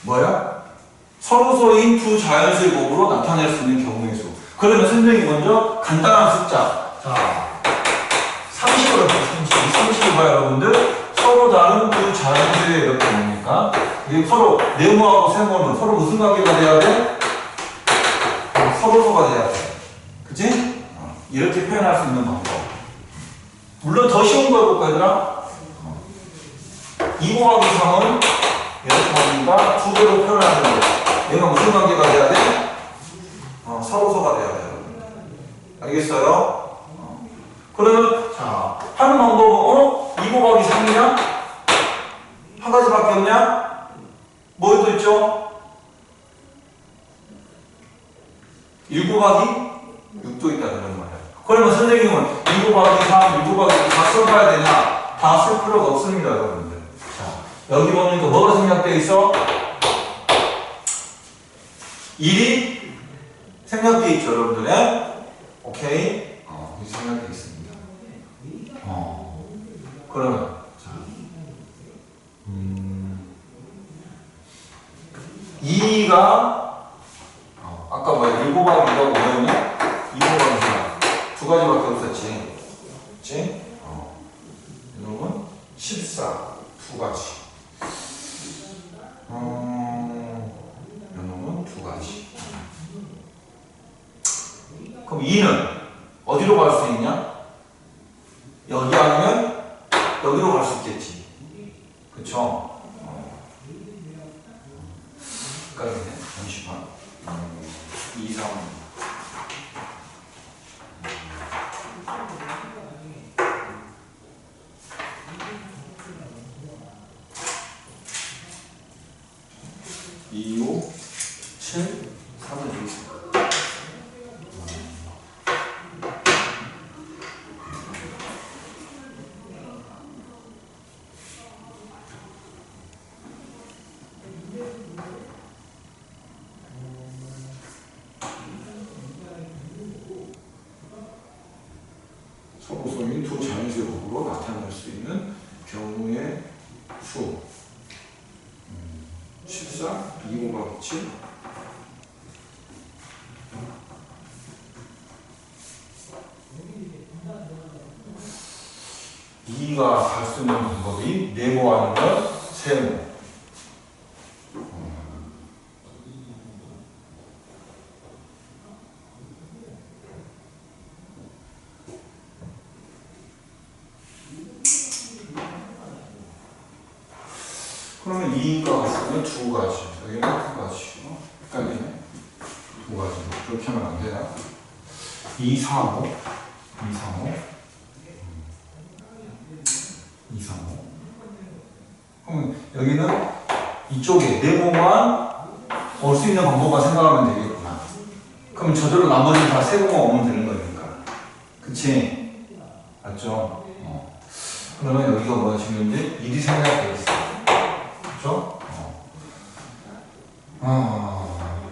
뭐야? 서로서인 두 자연수의 곱으로 나타낼 수 있는 경우의 수. 그러면 선생님이 먼저 간단한 숫자. 자, 30으로 30을 봐요, 여러분들. 서로 다른 두 자연수의 몇 개입니까? 이게 서로 네모하고 세모는 서로 무슨 관계가 돼야 돼? 서로서가 이렇게 표현할 수 있는 방법. 물론 더 쉬운 거 해볼까 얘들아? 2 곱하기 3은 이렇게 하니까 두 개로 표현하는 거예요. 얘가 무슨 관계가 돼야 돼? 서로서가 돼야 돼요. 알겠어요? 그러면 자 하는 방법은 2 곱하기 3이냐? 한 가지밖에 없냐? 뭐도 있죠? 1 곱하기 6도 있다 그런 말이야. 그러면 선생님은 2 곱하기 3, 6 곱하기 6 다 써봐야 되냐? 다 쓸 필요가 없습니다 여러분들. 자 여기 보니까 뭐가 생략되어 있어? 1이 생략되어 있죠 여러분들. 네? 오케이? 여기 생략되어 있습니다. 그러면 자 2가 아까 뭐야? 1 곱하기 2라고 뭐였냐? 2 곱하기 4. 두 가지밖에 없었지. 그치? 이놈은 14. 두 가지. 이놈은 두 가지. 그럼 2는 어디로 갈 수 있냐? 여기 아니면 여기로 갈 수 있겠지. 그쵸? 헷갈리네. 잠시만. 2, 3. 이, 5, 7, 3을 여기 있습니다. 서로성인 두 자연수역으로 나타날 수 있는 경우의 수 14, 2 곱하기 7 2가 갈 수 있는 방법이 네모 아니면 세모. 그러면 2가 갔으면 두 가지. 여기는 두 가지. 헷갈리네. 두 가지. 그렇게 하면 안 되나? 2, 4, 5. 2, 3, 5. 2, 3, 5. 그럼 여기는 이쪽에 네모만 올 수 있는 방법만 생각하면 되겠구나. 그럼 저절로 나머지는 다 세모만 오면 되는 거니까. 그치? 맞죠? 그러면 여기가 뭐가 중요한데? 1이 생략되어 있어. 그렇죠?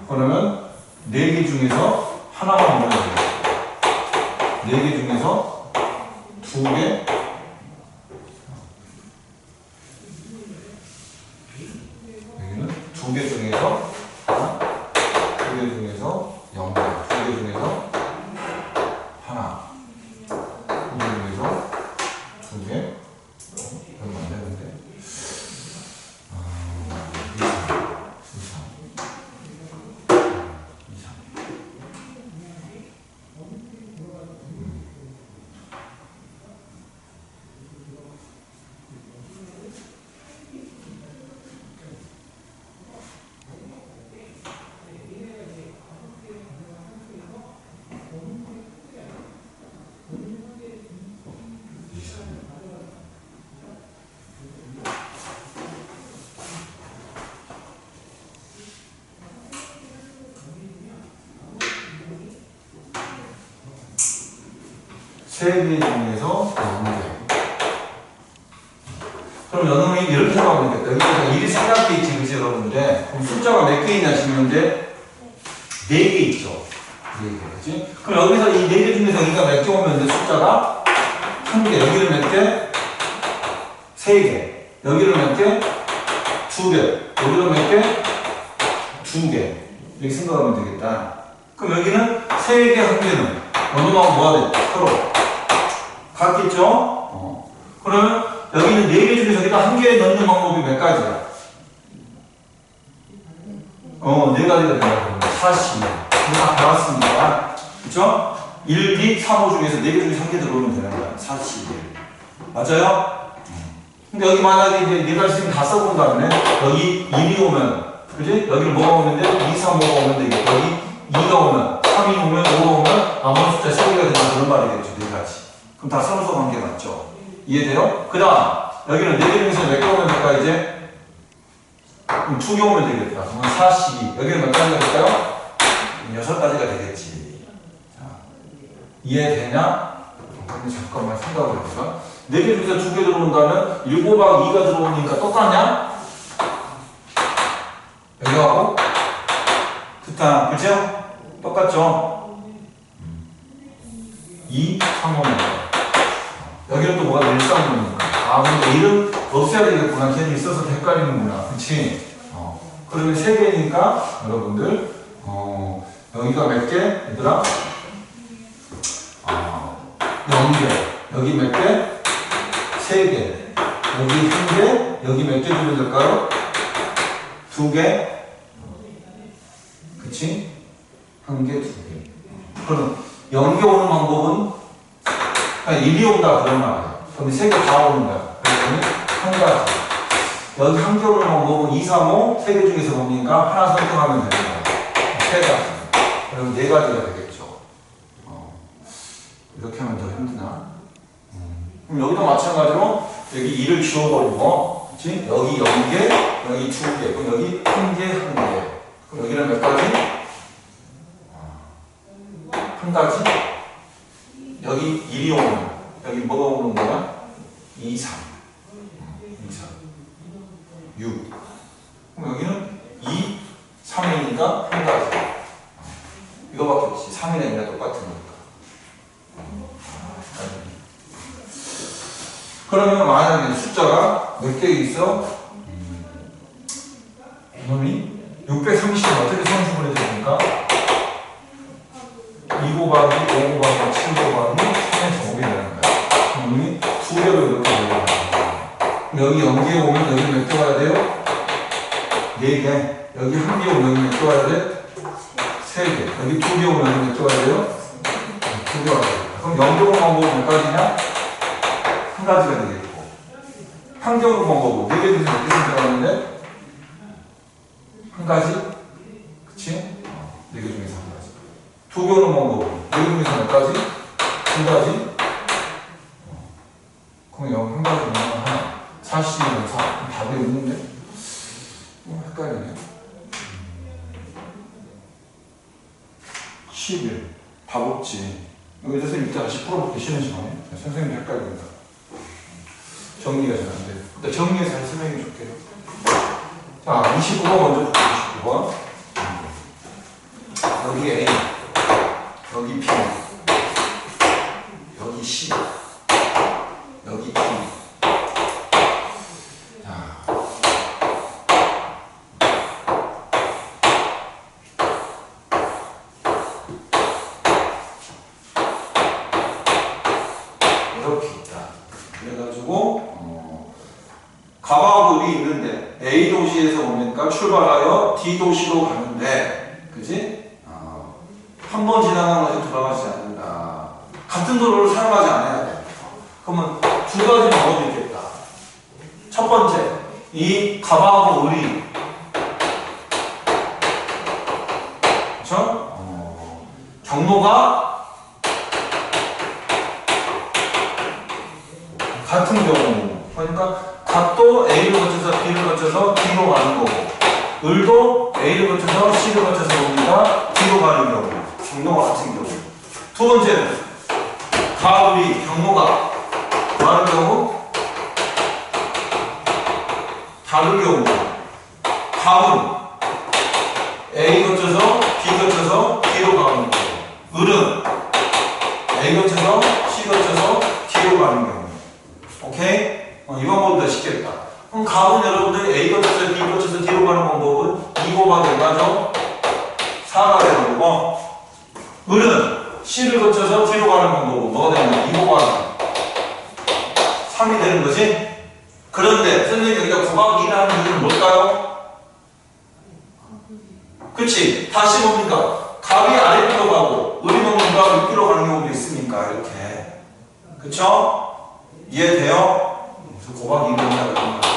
그러면 4개 중에서 하나만 보면 되겠다. 4개 중에서 2개, 여기는 2개 중에서 하나, 2개 중에서 0개, 2개 중에서 하나, 2개 중에서 2개, 그러면 안 되는데. 3개 중에서 0개. 그럼 연놈이 이렇게 생각하면 되겠다. 여기서 1이 생략돼 있지, 그치, 여러분들? 그럼 숫자가 몇 개 있냐 싶는데 4개 있죠. 4개, 그치? 그럼 여기서 이 4개 중에서 여기가 몇 개 오면 돼, 숫자가? 1개. 여기를 몇 개? 3개. 여기를 몇 개? 2개. 여기를 몇 개? 2개. 이렇게 생각하면 되겠다. 그럼 여기는 3개, 1개는 연놈하고 뭐가 돼? 서로 같겠죠? 그러면 여기는 4개 중에서 여기다 1개 넣는 방법이 몇 가지야? 4가지가 된다고 합니다. 40. 이거 다 배웠습니다. 그쵸? 1, 2, 3, 5 중에서 4개 중에 3개 들어오면 되는 거야. 4, 11. 맞아요? 근데 여기 만약에 이제 네가 지금 다 써본 다음에 여기 1이 오면, 그지? 여기를 뭐가 오는데 2, 3, 5가 오면 되겠고, 여기 2가 오면, 3이 오면, 5가 오면 나머지 숫자 3개가 된다. 그런 말이겠죠. 네 가지. 그럼 다 선호도 관계 맞죠? 이해돼요? 그 다음 여기는 4개 중에서 몇 개 오면 될까 이제? 그럼 2개 오면 되겠다. 그러면 4, 12. 여기는 몇 가지가 될까요? 6가지가 되겠지. 자, 이해되냐? 근데 잠깐만 생각을 해보자. 4개 중에서 2개 들어온다면 1 곱하기 2가 들어오니까 똑같냐? 여기하고 그다 그죠? 똑같죠? 2, 3, 5는 여기는 또 뭐가 일상문이니까. 아, 근데 이름 없애야 되겠구나. 걔는 있어서 헷갈리는구나. 그치? 그러면 3개니까 여러분들 여기가 몇 개? 얘들아? 0개. 여기 몇 개? 3개. 여기 1개. 여기 몇 개 주면 될까요? 2개. 그치? 1개, 2개. 그럼 0개 오는 방법은 그냥 1이 온다 그런 말이야. 그럼 3개 다 오는 거야. 그러면 한 가지. 여기 1개 오는 방법은 2, 3, 5 3개 중에서 뭡니까? 하나 선택하면 되는 거야. 3가지. 그럼 4가지가 되겠죠. 이렇게 하면 더 힘드나? 그럼 여기도 마찬가지로 여기 2를 지워버리고, 그치? 여기 0개, 여기 2개, 그럼 여기 1개, 1개. 그럼 여기는 몇 가지? 한 가지? 여기 1이 오면, 여기 뭐가 오는 거야? 2, 3. 2, 3. 6. 그럼 여기는 2, 3이니까 한 가지. 이거밖에 없지. 3이나 2나 똑같은 거니까. 그러면 만약에 숫자가 몇 개 있어? 이놈이 630을 어떻게 성분해 됩니까? 2 곱하기 5 곱하기 7 곱하기 3의 제곱이 되는 거야. 이놈이 2개로 이렇게 되는 거야. 여기 0개 오면 여기 몇 개 와야 돼요? 4개. 여기 1개 오면 여기 몇 개 와야 돼? 3개. 여기 2개 오면 여기 몇 개 와야 돼요? 2개 와야 돼요. 그럼 0개 오는 방법은 몇 가지냐? 한 가지가 되겠고. 1개 오는 방법은 4개 중에서 몇 개 선택하는데? 한 가지? 그치? 4개 중에서 한 가지. 2개 오는 방법은 4개 중에서 몇 가지? 한 가지? 그럼 여기 한 가지면 하나. 40이면 4. 답이 없는데? 헷갈리네. 11. 답 없지. 여기 선생님 이따 다시 풀어볼게. 쉬는 시간에. 선생님 헷갈린다. 정리가 잘 안 돼. 근데 정리해서 잘 설명해 줄게요. 자, 29번 먼저 볼게요. 29번. 여기 A, 여기 B, 여기 C, 여기 D. 이렇게 있다. 그래가지고 가방하고 우리 있는데 A 도시에서 오니까 출발하여 D 도시로 가는데, 그지? 한 번 지나간 것이 돌아가지 않는다. 같은 도로를 사용하지 않아야 돼. 그러면 두 가지 방법이 있겠다. 첫 번째, 이 가방하고 우리, 그렇죠? 경로가 같은 경우, 그러니까 값도 A를 거쳐서 B를 거쳐서 D로 가는 거고, 을도 A를 거쳐서 C를 거쳐서 옵니다. D로 가는 경우, 경로가 같은 경우. 두 번째는 가을이 경로가 다른 경우, 다른 경우, 갑은 A 거쳐서 B 거쳐서 D로 가는 경우, 을은 A 거쳐서 C 거쳐서 D로 가는 경우. 오케이? 이 방법보다 쉽겠다. 그럼 갑은 여러분들이 A 거쳐서 B 거쳐서 D로 가는 방법은 2 곱하기 얼마죠? 4가 되는 거고, 을은 C를 거쳐서 D로 가는 방법은 뭐가 되는 거야? 2 곱하기 3이 되는 거지? 그런데 선생님이 여기다 곱하기 2라는 이유는 뭘까요? 그치? 다시 뭡니까? 갑이 아래로 가고 을이 뭡니까? 6km 가는 경우 있으니까 이렇게. 그쵸? 이해돼요? 그래서 곱하기 2를 한다고 그런 거예요.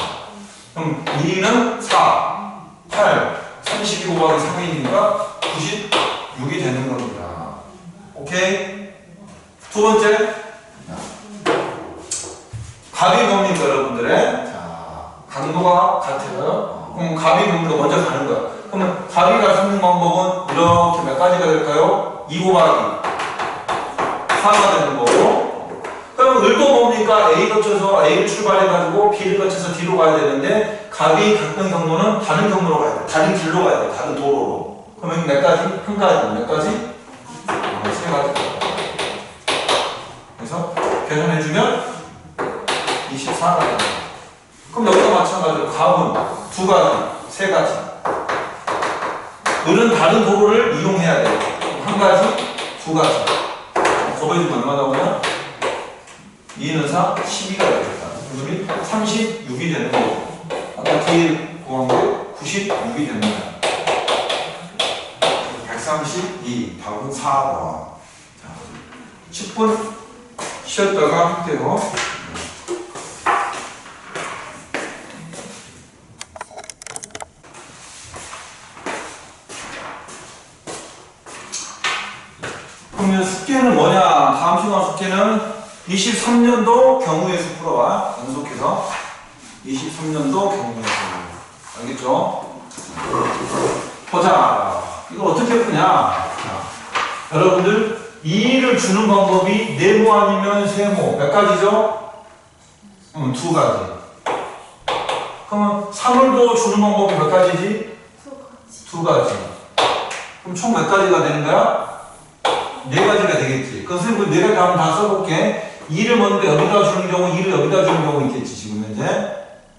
그럼 2는 4, 8, 32 곱하기 3이니까 96이 되는 겁니다. 오케이? 두 번째. 값이 뭡니까, 여러분들의? 자, 강도가 같아요. 그럼 값이 뭡니까? 먼저 가는 거야. 그러면 값이 갈 수 있는 방법은 이렇게 몇 가지가 될까요? 2 곱하기 4가 되는 거고. 그럼 을도 뭡니까? A 거쳐서 A를 출발해가지고 B를 거쳐서 D로 가야 되는데 값이 같은 경로는 다른 경로로 가야 돼. 다른 길로 가야 돼. 다른 도로로. 그러면 몇 가지? 한 가지, 몇 가지? 세 가지. 그래서 계산해주면 24가 됩니다. 그럼 여기도 마찬가지로 값은 두 가지, 세 가지. 을은 다른 도로를 이용해야 돼요. 한 가지, 두 가지. 곱해주면 얼마 나오냐? 2는 4, 12가 되겠다. 그러면 36이 되는 거고. 아까 뒤에 구한 게 96이 됩니다. 132, 답은 4번. 10분 쉬었다가 할게요. 그러면 숙제는 뭐냐? 다음 시간 숙제는 23년도 경우의 수 풀어와. 연속해서 23년도 경우의 수. 알겠죠? 보자. 이거 어떻게 푸냐? 자, 여러분들 2를 주는 방법이 네모 아니면 세모. 몇 가지죠? 두 가지. 그러면 3을도 주는 방법이 몇 가지지? 두 가지. 그럼 총 몇 가지가 되는 거야? 네 가지가 되겠지. 그럼 선생님 네 가지 한번 다 써볼게. 2를 먼저 여기다 주는 경우, 2를 여기다 주는 경우 있겠지, 지금 현재.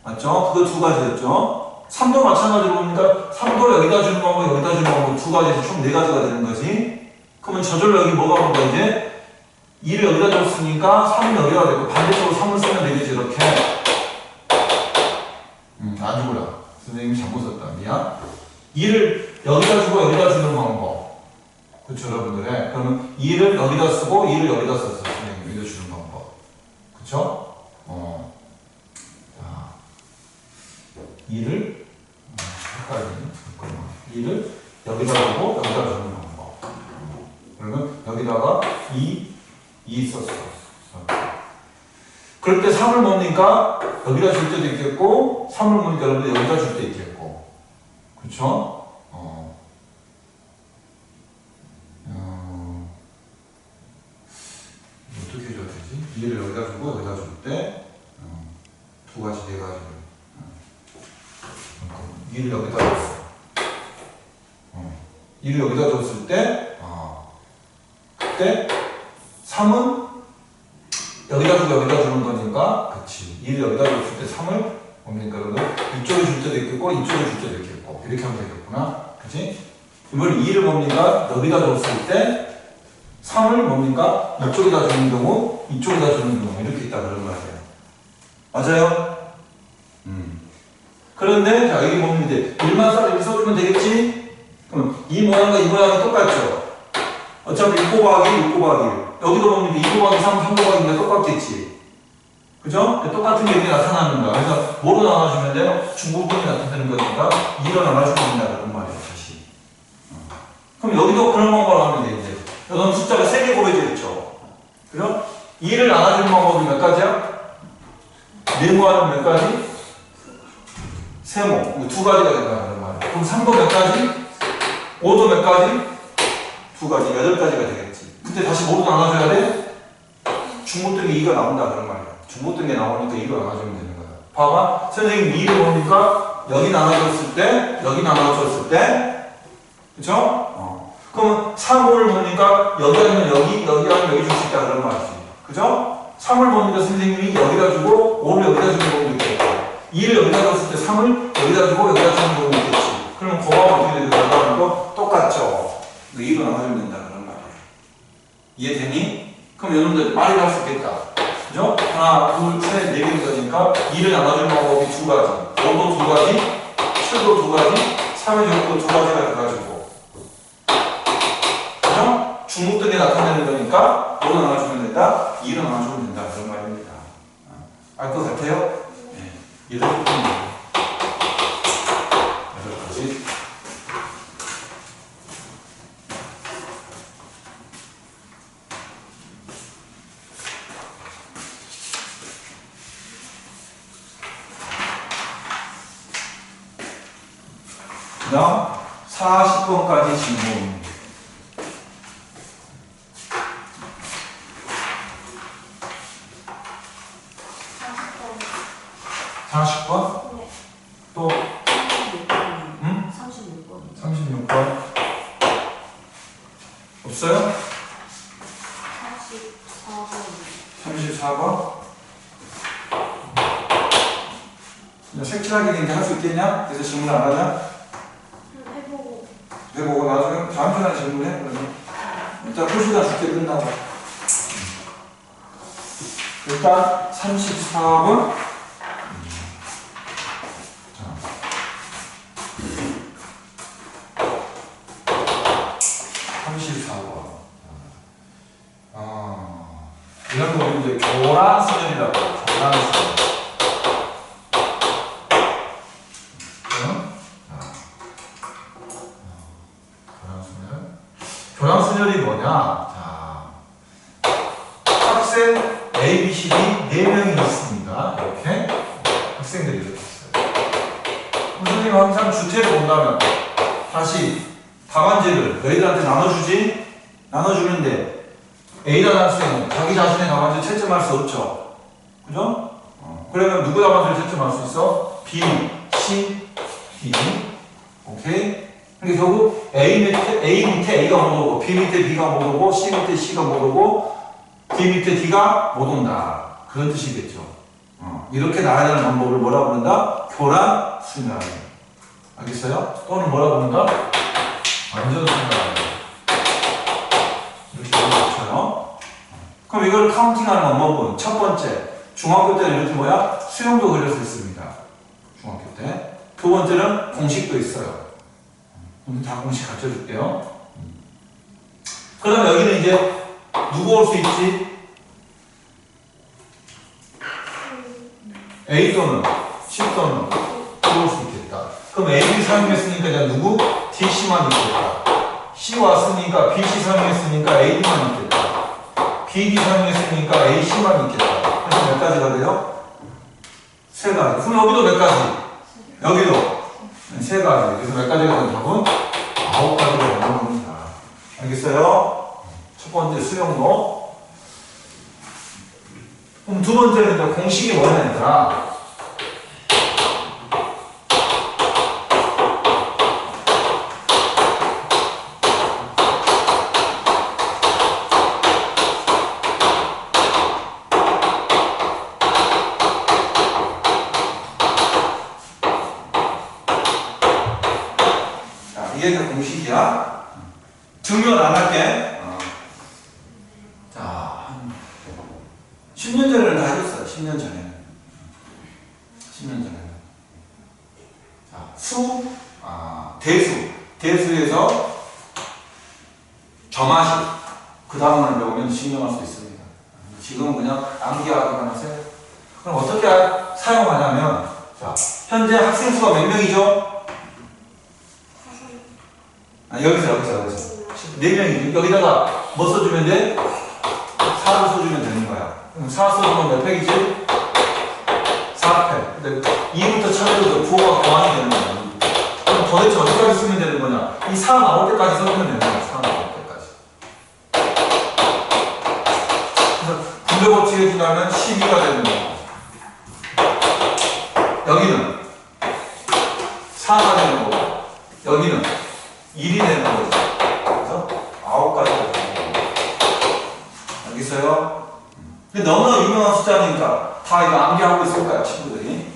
맞죠? 그거 두 가지였죠. 3도 마찬가지로 보니까 3도 여기다 주는 방법, 여기다 주는 방법 두 가지에서 총 네 가지가 되는 거지. 그러면 저절로 여기 뭐가 온다, 이제? 2를 여기다 줬으니까 3은 여기다 되고, 반대쪽으로 3을 쓰면 되겠지, 이렇게. 안 죽어라. 선생님이 잘못 썼다. 미안. 2를 여기다 주고 여기다 주는 방법. 그렇죠, 여러분들. 그러면 2를 여기다 쓰고 2를 여기다 썼어. 선생님 여기다 주는 방법. 그렇죠? 자, 2를 헷갈리네. 잠깐만. 2를 여기다 두고 여기다 주는 방법. 그러면 여기다가 2 썼어. 그럴 때 3을 뭡니까? 여기다 줄 때도 있겠고 3을 뭡니까? 여러분들 여기다 줄 때 있겠고. 그렇죠? 어떻게 해줘야 되지? 2를 여기다 주고 여기다 줄 때 두 가지, 네 가지. 2를 여기다 줬어. 2를 여기다 줬을 때 그때 3은 여기다 주고 여기다 주는 거니까 그치. 2를 여기다 줬을 때 3을 뭡니까? 그러면 이쪽에 줄 때도 있겠고 이쪽에 줄 때도 있겠고 이렇게 하면 되겠구나. 그치? 이번에 2를 뭡니까? 여기다 줬을 때 3을 뭡니까? 이쪽에다 주는 경우, 이쪽에다 주는 경우 이렇게 있다 그런 말이에요. 맞아요? 그런데 자 여기 보면 이제 1만 쌀 이렇게 써주면 되겠지? 그럼 이 모양과 이 모양이 똑같죠? 어차피 6 곱하기 6 곱하기 1. 여기도 보면 2 곱하기 3, 3 곱하기인데 똑같겠지? 그죠? 똑같은 게 이렇게 나타나는 거야. 그래서 뭐로 나눠주면 돼요? 중부분이 나타나는 거니까 2로 나눠주면 된다 그런 말이에요. 다시. 그럼 여기도 그런 방법을 하면 돼 이제. 여기는 숫자가 3개 곱해져 있죠. 그죠? 2를 나눠주는 방법이 몇 가지야? 네모하는 몇 가지? 세모. 두 가지가 된다는 말이야. 그럼 3도 몇 가지? 5도 몇 가지? 두 가지. 8가지가 되겠지. 그때 다시 뭐로 나눠줘야 돼? 중보등이 2가 나온다 그런 말이야. 중보등이 나오니까 2로 나눠주면 되는 거야. 봐봐. 선생님 2를 보니까 여기 나눠줬을 때, 여기 나눠줬을 때, 그쵸? 그러면 3, 5를 보니까 여기 아니면 여기, 여기 아니면 여기 줄 수 있다 그런 말이지. 그죠? 3을 보니까 선생님이 여기다 주고 5를 여기다 주는 경우도 있겠고 2를 여기다 줬을 때 3을 여기다 주고 여기다 주는 경우도 있겠지. 그러면 곱하면 어떻게 되는 거야? 또 똑같죠? 2로 나눠주면 된다 그런 말이에요. 이해되니? 그럼 여러분들 말이 할 수 있겠다. 그죠? 하나, 둘, 셋, 네 개인 거니까 2를 나눠주는 방법이 두 가지. 5도 두 가지, 7도 두 가지, 3의 제곱도 두 가지가 돼가지고 중목등에 나타내는 거니까 5로 나눠주면 된다. 2로 나눠주면 된다. 그런 말입니다. 알 것 같아요? 네. 이렇게 보면 돼요. 여덟 가지. 그 다음 40번까지 질문.
번
40번?
네.
또
36번.
응?
36번.
36번? 없어요?
44번
34번? 색칠하게 이제 할 수 있겠냐? 그래서 질문 안 하냐?
해보고
해보고 나중에 다음 시간에 질문해. 그러면 일단 풀시간 줄게 끝나고. 일단 34번. 자. 34번. 이런 거 우리 이제 교란수준이라고 해요. 교란수준. 교란순열이 뭐냐? 자, 학생 A, B, C, D 4명이 있습니다. 이렇게 학생들이 이렇게 있어요. 선생님 항상 주체를 본다면 다시 답안지를 너희들한테 나눠주지? 나눠주는데 A라는 학생은 자기 자신의 답안지 채점할 수 없죠. 그죠? 그러면 누구 답안지를 채점할 수 있어? B, C, D. 오케이? 그러니까 결국 A 밑에 A가 못 오고 B 밑에 B가 못 오고 C 밑에 C가 못 오고 D 밑에 D가 못 온다. 그런 뜻이겠죠. 이렇게 나와야 되는 방법을 뭐라 부른다? 교란순열. 알겠어요? 또는 뭐라 부른다? 완전순열. 이렇게 붙여요. 그럼 이걸 카운팅하는 방법은 첫 번째, 중학교 때는 이렇게 뭐야? 수용도 그릴 수 있습니다. 중학교 때. 두 번째는 공식도 있어요. 오늘 다 공식 가르쳐줄게요. 그럼 여기는 이제 누구 올 수 있지? A 또는 C 또는 D 올 수 있겠다. 그럼 A, B 사용했으니까 이제 누구? D, C만 있겠다. C 왔으니까 B, C 사용했으니까 A, D만 있겠다. B, D 사용했으니까 A, C만 있겠다. 그래서 몇 가지가 돼요? 세 가지. 그럼 여기도 몇 가지? 여기도 세 가지. 그래서 몇 가지가 되는 답은 9가지가 되는 겁니다. 알겠어요? 첫 번째 수용도. 그럼 두 번째는 이제 공식이 뭐냐니까. 이게 그 공식이야. 증명은 안 할게. 자, 한 10년 전에는 다 해줬어요. 10년 전에는. 10년 전에는. 자, 대수. 대수에서 점화식. 그 다음을 배우면 신경할 수 있습니다. 지금은 그냥 암기하기만 하세요. 그럼 어떻게 사용하냐면, 자, 현재 학생 수가 몇 명이죠? 여기서 4명이죠. 여기다가 뭐 써주면 돼? 4를 써주면 되는 거야. 그럼 4 써주면 몇 팩이지? 4팩. 근데 2부터 차례로 부호가 교환이 되는 거야. 그럼 도대체 어디까지 쓰면 되는 거냐? 이 4 나올 때까지 써주면 되는 거야. 4 나올 때까지. 그래서 분배 법칙에 지나면 12가 되는 거야. 여기는 4가 되는 거고, 여기는 1이 되는 거죠. 그래서 9가지가 되는 거예요. 알겠어요? 근데 너무나 유명한 숫자니까 다 이거 암기하고 있을 거야, 친구들이.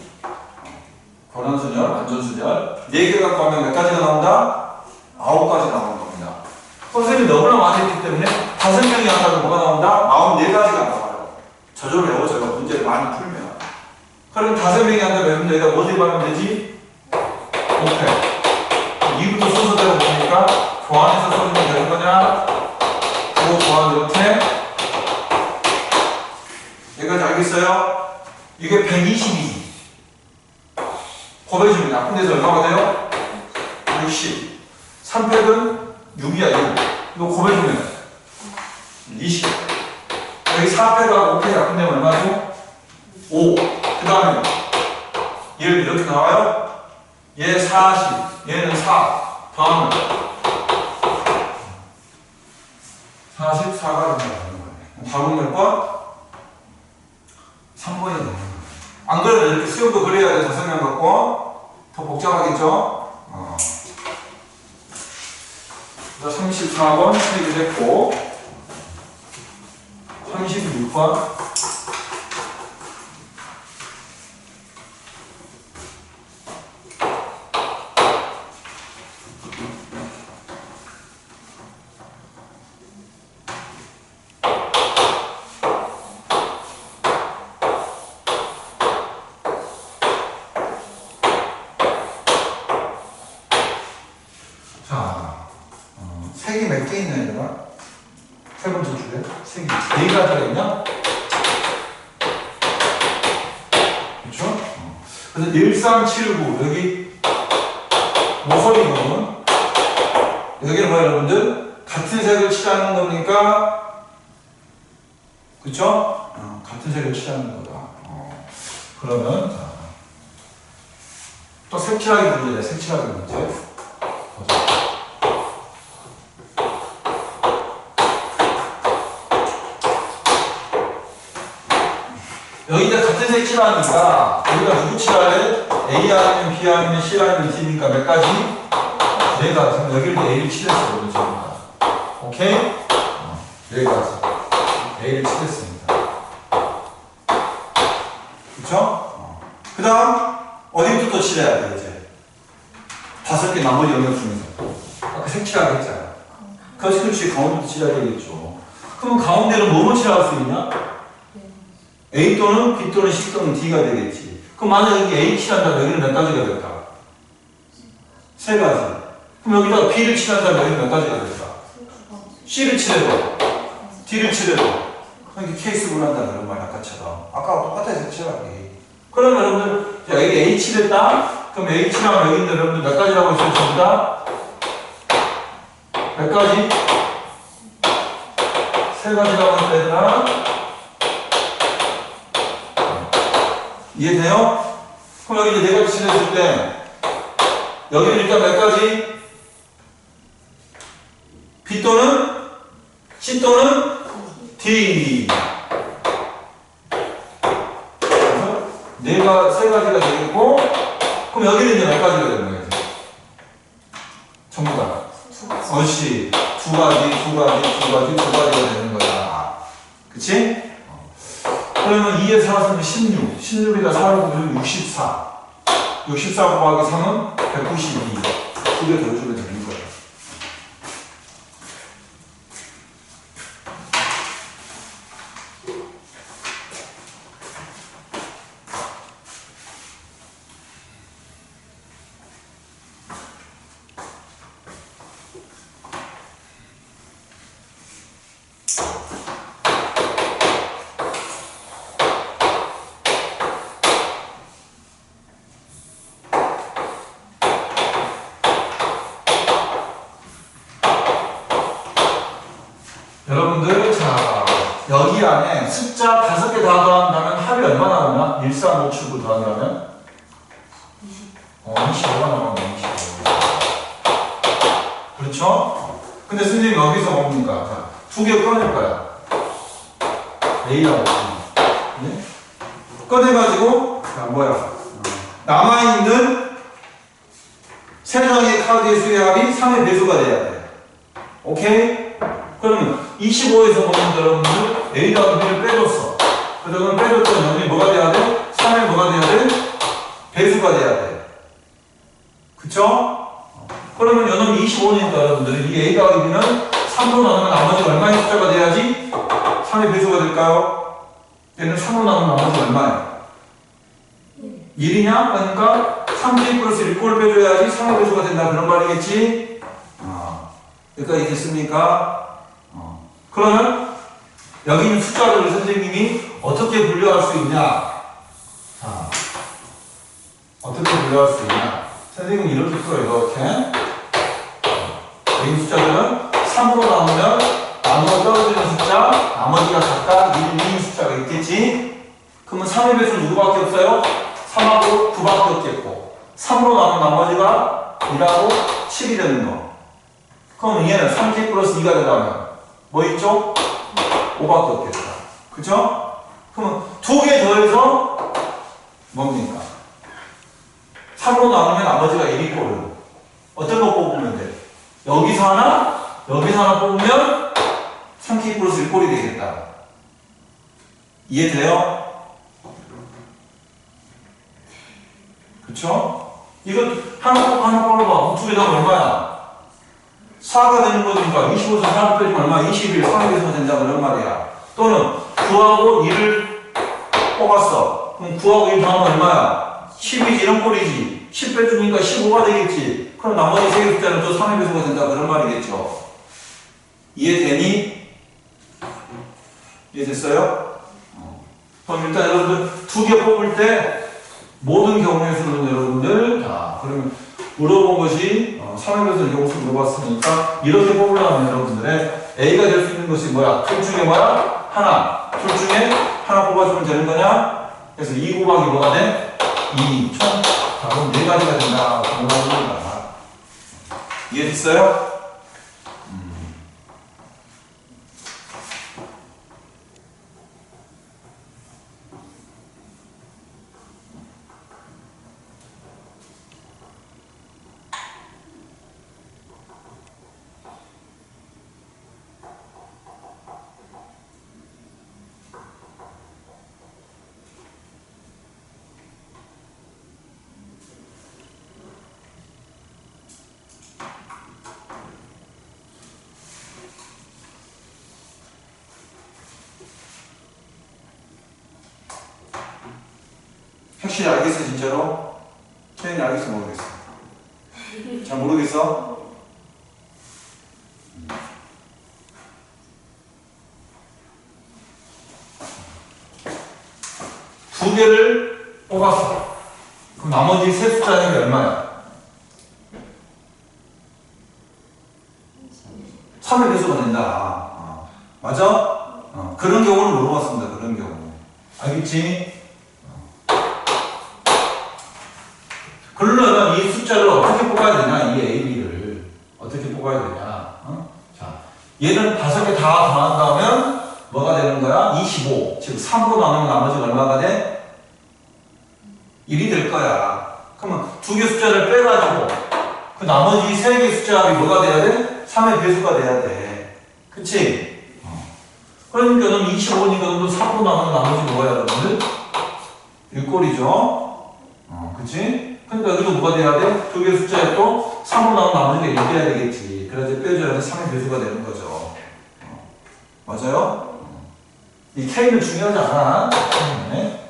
교란순열, 완전순열. 4개 갖고 하면 몇 가지가 나온다? 9가지 나오는 겁니다. 선생님이 너무나 많이 했기 때문에 5명이 한다면 뭐가 나온다? 44가지가 나와요. 저절로 외워져요. 문제를 많이 풀면. 그럼 5명이 한다면 내가 뭐 대입하면 되지? 5팩. 2부터 순서대로 보니까 교환해서 써주면 되는 거냐? 그 교환 이렇게 됐어요? 이게 120이지. 곱해주면 약분돼서 얼마가 돼요? 60. 3팩은 6이야, 6. 이거 곱해주면 20. 여기 4팩하고 5팩 약분되면 얼마죠? 5. 그 다음에 얘를 이렇게 나와요? 얘 40. 얘는 4. 다음은 44가 된다는 거예요. 답은 몇 번? 3번이 되는 거예요. 안 그러면 이렇게 수영도 그려야 돼. 자성량 갖고 더 복잡하겠죠? 34번 해결했고 36번 색이 몇 개 있나 얘들아? 세 번째 줄에 색이 4가지가 있냐? 그렇죠? 그래서 1379 여기 모서리는 여기는 뭐야 여러분들? 같은 색을 칠하는 거니까 그렇죠? 같은 색을 칠하는 거다. 그러면 또 색칠하기 문제다. 색칠하기 문제 보자. 여기가 같은 색 칠하니까 여기가 누구 칠할래? A 아니면 B 아니면 C 아니면 D니까 몇 가지? 4가지. 여기를 A를 칠했어. 그렇죠? 오케이? 4가지. A를 칠했습니다. 그쵸? 그 다음 어디부터 또 칠해야 돼 이제? 5개 나머지 영역 중에서 아까 색 칠하기 했잖아. 그렇지. 가운데부터 칠해야 되겠죠. 그럼 가운데는 뭐뭐 칠할 수 있냐? A 또는 B 또는 C 또는 D가 되겠지. 그럼 만약 여기 A 칠한다면 여기는 몇 가지가 될까? 3가지. 그럼 여기다가 B를 칠한다면 여기는 몇 가지가 될까? C를 칠해도 D를 칠해도 이렇게 케이스 분한다 그런 말 아까처럼. 아까와 똑같아서 칠하기. 그러면 여러분들 자, 여기 A 칠했다? 그럼 A 칠하면 여기 있는 여러분들 몇 가지라고 했어요? 전부 다? 몇 가지? 3가지라고 했다 얘들아. 이해돼요? 그럼 여기 이제 4가지 칠했을 때 여기는 일단 몇 가지? B 또는 C 또는 D. 그래서 3가지가 되겠고 그럼 여기는 이제 몇 가지가 되는 거예요? 전부 다. 옳지. 2가지가 되는 거야. 그치? 그러면 2에 4는 16. 16에다 4를 곱하면 64. 64 곱하기 3은 192. 2개 더해주면 되는 거예요. 여러분들, 자, 여기 안에 숫자 5개 다 더한다면 합이 얼마 나오냐? 1357을 더한다면? 25가 나오네, 25. 그렇죠? 근데 선생님 여기서 뭡니까? 자, 2개 꺼낼 거야. A하고 B. 네? 꺼내가지고, 자, 뭐야? 남아있는 3장의 카드의 수의 합이 3의 배수가 돼야 돼. 오케이? 그러면 25에서 보면 여러분들 A하고 B를 빼줬어. 그러면 빼줬던 점이 뭐가 돼야 돼? 3에 뭐가 돼야 돼? 배수가 돼야 돼. 그쵸? 그러면 요놈이 25니까 여러분들 이 A하고 B는 3로 나누면 나머지 얼마의 숫자가 돼야지 3의 배수가 될까요? 얘는 3로 나누면 나머지 얼마야? 1이냐? 그러니까 3j 플러스 1꼴 빼줘야지 3의 배수가 된다 그런 말이겠지? 여기까지 됐습니까? 그러면 여기 있는 숫자들을 선생님이 어떻게 분류할 수 있냐? 자, 어떻게 분류할 수 있냐? 선생님은 이렇게 풀어요. 이렇게. 여기 있는 숫자들은 3으로 나누면 나누어 떨어지는 숫자, 나머지가 각각 1, 2인 숫자가 있겠지? 그러면 3의 배수는 누구밖에 없어요? 3하고 9밖에 없겠고 3으로 나누면 나머지가 1하고 7이 되는 거. 그럼 얘는 3k 플러스 2가 되려면 뭐 있죠? 5밖에 없겠다. 그죠? 그러면 2개 더해서 뭡니까? 3으로 나누면 나머지가 1이 꼴을. 어떤 거 뽑으면 돼? 여기서 하나, 여기서 하나 뽑으면 3k 플러스 1꼴이 되겠다. 이해돼요? 그쵸? 이거 하나 뽑고 하나 뽑아봐. 2개 더하면 얼마야? 4가 되는 거니까 25에서 4를 빼주면 얼마? 21, 3의 배수가 된다고 그런 말이야. 또는 9하고 2를 뽑았어. 그럼 9하고 1 더하면 얼마야? 10이지, 이런 꼴이지. 10 빼주니까 15가 되겠지. 그럼 나머지 3개 숫자는 또 3의 배수가 된다 그런 말이겠죠. 이해되니? 이해됐어요? 그럼 일단 여러분들 2개 뽑을 때 모든 경우에서는 여러분들 그러면 물어본 것이 3의 배수를 여기서 물어봤으니까 이렇게 뽑으려면 여러분들의 A가 될 수 있는 것이 뭐야? 둘 중에 뭐야? 하나. 둘 중에 하나 뽑아주면 되는 거냐? 그래서 2 곱하기 뭐가 돼? 2. 총 답은 4가지가 된다. 그런 겁니다. 이해됐어요? 확실히 알겠어 진짜로? 채연이 알겠어 모르겠어? 잘 모르겠어? 두 개를 뽑았어. 그럼 나머지 세 숫자는 얼마야? 3의 배수가 된다. 맞아? 그런 경우는 물어봤습니다. 그런 경우. 알겠지? 그러려면 이 숫자를 어떻게 뽑아야 되냐? 이 A, B를 어떻게 뽑아야 되냐? 자, 얘는 5개 다 더한다면 뭐가 되는 거야? 25. 즉 3으로 나누면 나머지가 얼마가 돼? 1이 될 거야. 그러면 2개 숫자를 빼가지고 그 나머지 3개 숫자가 뭐가 돼야 돼? 3의 배수가 돼야 돼. 그치? 그러니까 는 25니까 너 3으로 나누면 나머지 뭐야 여러분들? 1꼴이죠? 그치? 그러니까 여기도 뭐가 돼야 돼? 2개 숫자에 또 3으로 나오면 나머지가 1 돼야 되겠지. 그래서 빼줘야 돼 3의 배수가 되는 거죠. 맞아요? 이 K는 중요하지 않아. 네.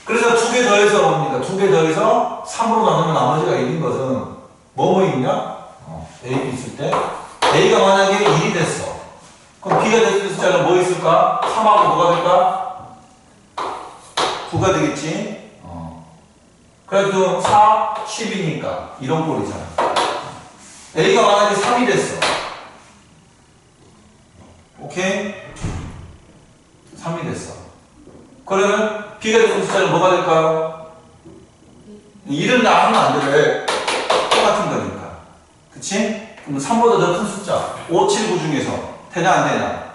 그래서 2개 더해서 옵니다. 2개 더해서 3으로 나누면 나머지가 1인 것은 뭐 있냐? A, B 있을 때 A가 만약에 1이 됐어. 그럼 B가 될 수 있는 숫자는 뭐 있을까? 3하고 뭐가 될까? 9가 되겠지. 그래도 4, 10이니까 이런 꼴이잖아. A가 만약에 3이 됐어. 오케이? 3이 됐어. 그러면 B가 되는 숫자는 뭐가 될까요? 1을 나누면 안 돼. 왜? 똑같은 거니까. 그치? 그럼 3보다 더 큰 숫자 5, 7, 9 중에서 되냐 안 되냐?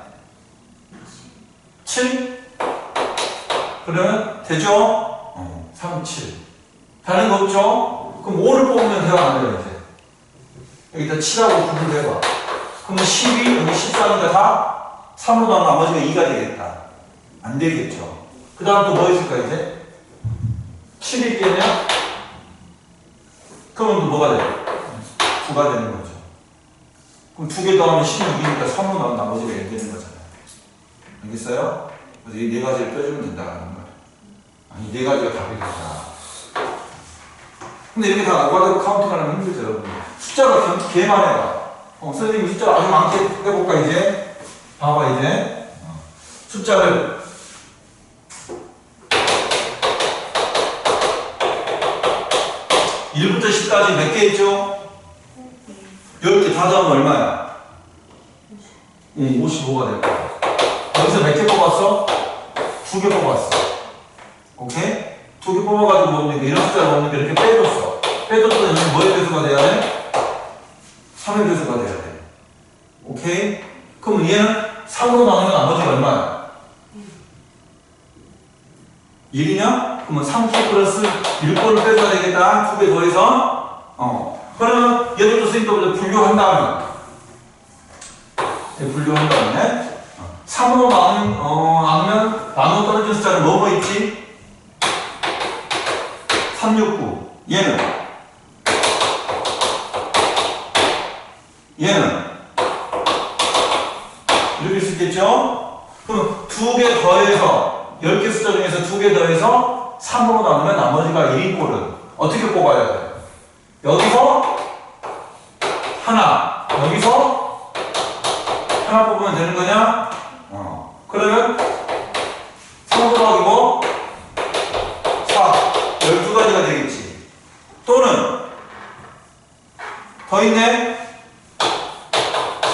7? 그러면 되죠? 3, 7 다른 거 없죠? 그럼 5를 뽑으면 돼요 안 돼요 이제? 여기다 7하고 9를 해봐. 그러면 12, 여기 14니까 다 3으로 나면 나머지가 2가 되겠다. 안 되겠죠? 그 다음 또 뭐 있을까 이제? 7이 있겠냐? 그러면 또 뭐가 돼요? 9가 되는 거죠. 그럼 2개 더하면 16이니까 3으로 나면 나머지가 1 되는 거잖아요. 알겠어요? 그래서 이 4가지를 빼주면 된다는 거예요. 아니 4가지가 답이겠다. 근데 이렇게 다 오가대로 카운팅하려면 힘들죠 여러분. 숫자가 개 많아요. 선생님이 숫자를 아주 많게 해볼까 이제? 봐봐 이제 숫자를 1부터 10까지 몇 개 있죠? 10개 다 더하면 얼마야? 55가 될 거야. 여기서 몇 개 뽑았어? 2개 뽑았어. 오케이? 2개 뽑아가지고 먹으니까 이런 숫자를 먹으니까 이렇게 빼줬어. 빼줬더니 여기 뭐의 배수가 돼야 돼? 3의 배수가 돼야 돼. 오케이? 그럼 얘는 3으로 나누면 나머지가 얼마야? 1이냐? 그러면 3개 플러스 1거를 빼줘야 되겠다. 2개 더해서. 그러면 얘들도 쓰니까 분류한다면. 분류한다면. 3으로 나누면 나누어 떨어진 숫자는 뭐뭐 있지? 369. 얘는 이렇게 쓸 수 있겠죠? 그럼 2개 더해서 10개 숫자 중에서 2개 더해서 3으로 나누면 나머지가 1인 꼴은 어떻게 뽑아야 돼? 여기서 하나, 여기서 하나 뽑으면 되는 거냐? 그러면 3 더하기고 4, 12가지가 되겠지. 또는 더 있네.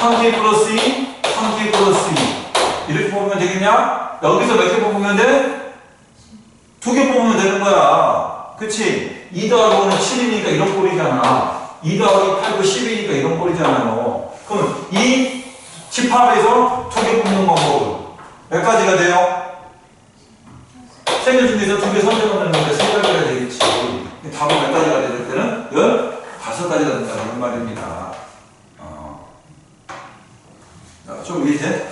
3k 플러스 2, 3k 플러스 2 이렇게 뽑으면 되겠냐? 여기서 몇 개 뽑으면 돼? 2개 뽑으면 되는 거야. 그치? 2 더하기 5는 7이니까 이런 꼴이잖아. 2 더하기 8도 10이니까 이런 꼴이잖아요. 그럼 이 집합에서 2개 뽑는 방법은 몇 가지가 돼요? 3개 중에서 2개 선택하는 건데 3가지가 되겠지. 답은 몇 가지가 될 때는 15가지가 된다. 이런 말입니다. 좀 밑에.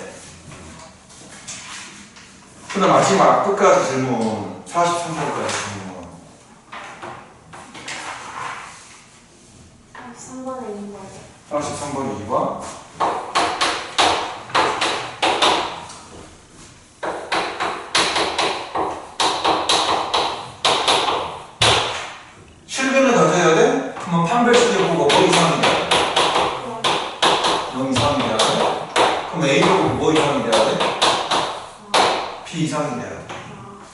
그 다음 마지막 끝까지 질문 43번까지 질문
43번에 있는 거예요.
43번 2번 실근을 가져야 돼? 그러면 판별식을 보고 뭐 이상이 돼야 돼? 0 이상이 돼야 돼? 그럼 A를 보고 뭐 이상이 돼야 돼? B 이상이 돼야 돼.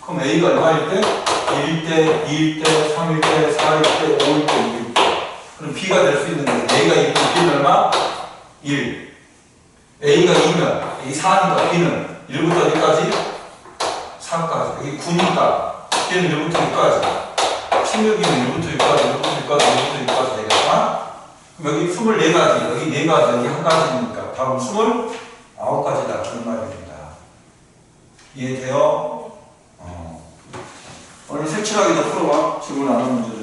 그럼 A가 얼마일 때? 1일 때, 2일 때, 3일 때, 4일 때, 5일 때, 6일 때. 그럼 B가 될 수 있는 거예요. A가 2일 때, B는 얼마? 1. A가 2면, A 4니까 B는 1부터 어디까지? 4까지. 이게 9니까 B는 1부터 6까지. 16이면 1부터 6까지, 1부터 6까지, 1부터 6까지 되겠다. 그럼 여기 24가지, 여기 4가지, 여기 1가지니까 답은 29가지다. 그런 말입니다. 이해돼요? 오늘 색칠하기도 풀어봐. 질문 안 하는 문제.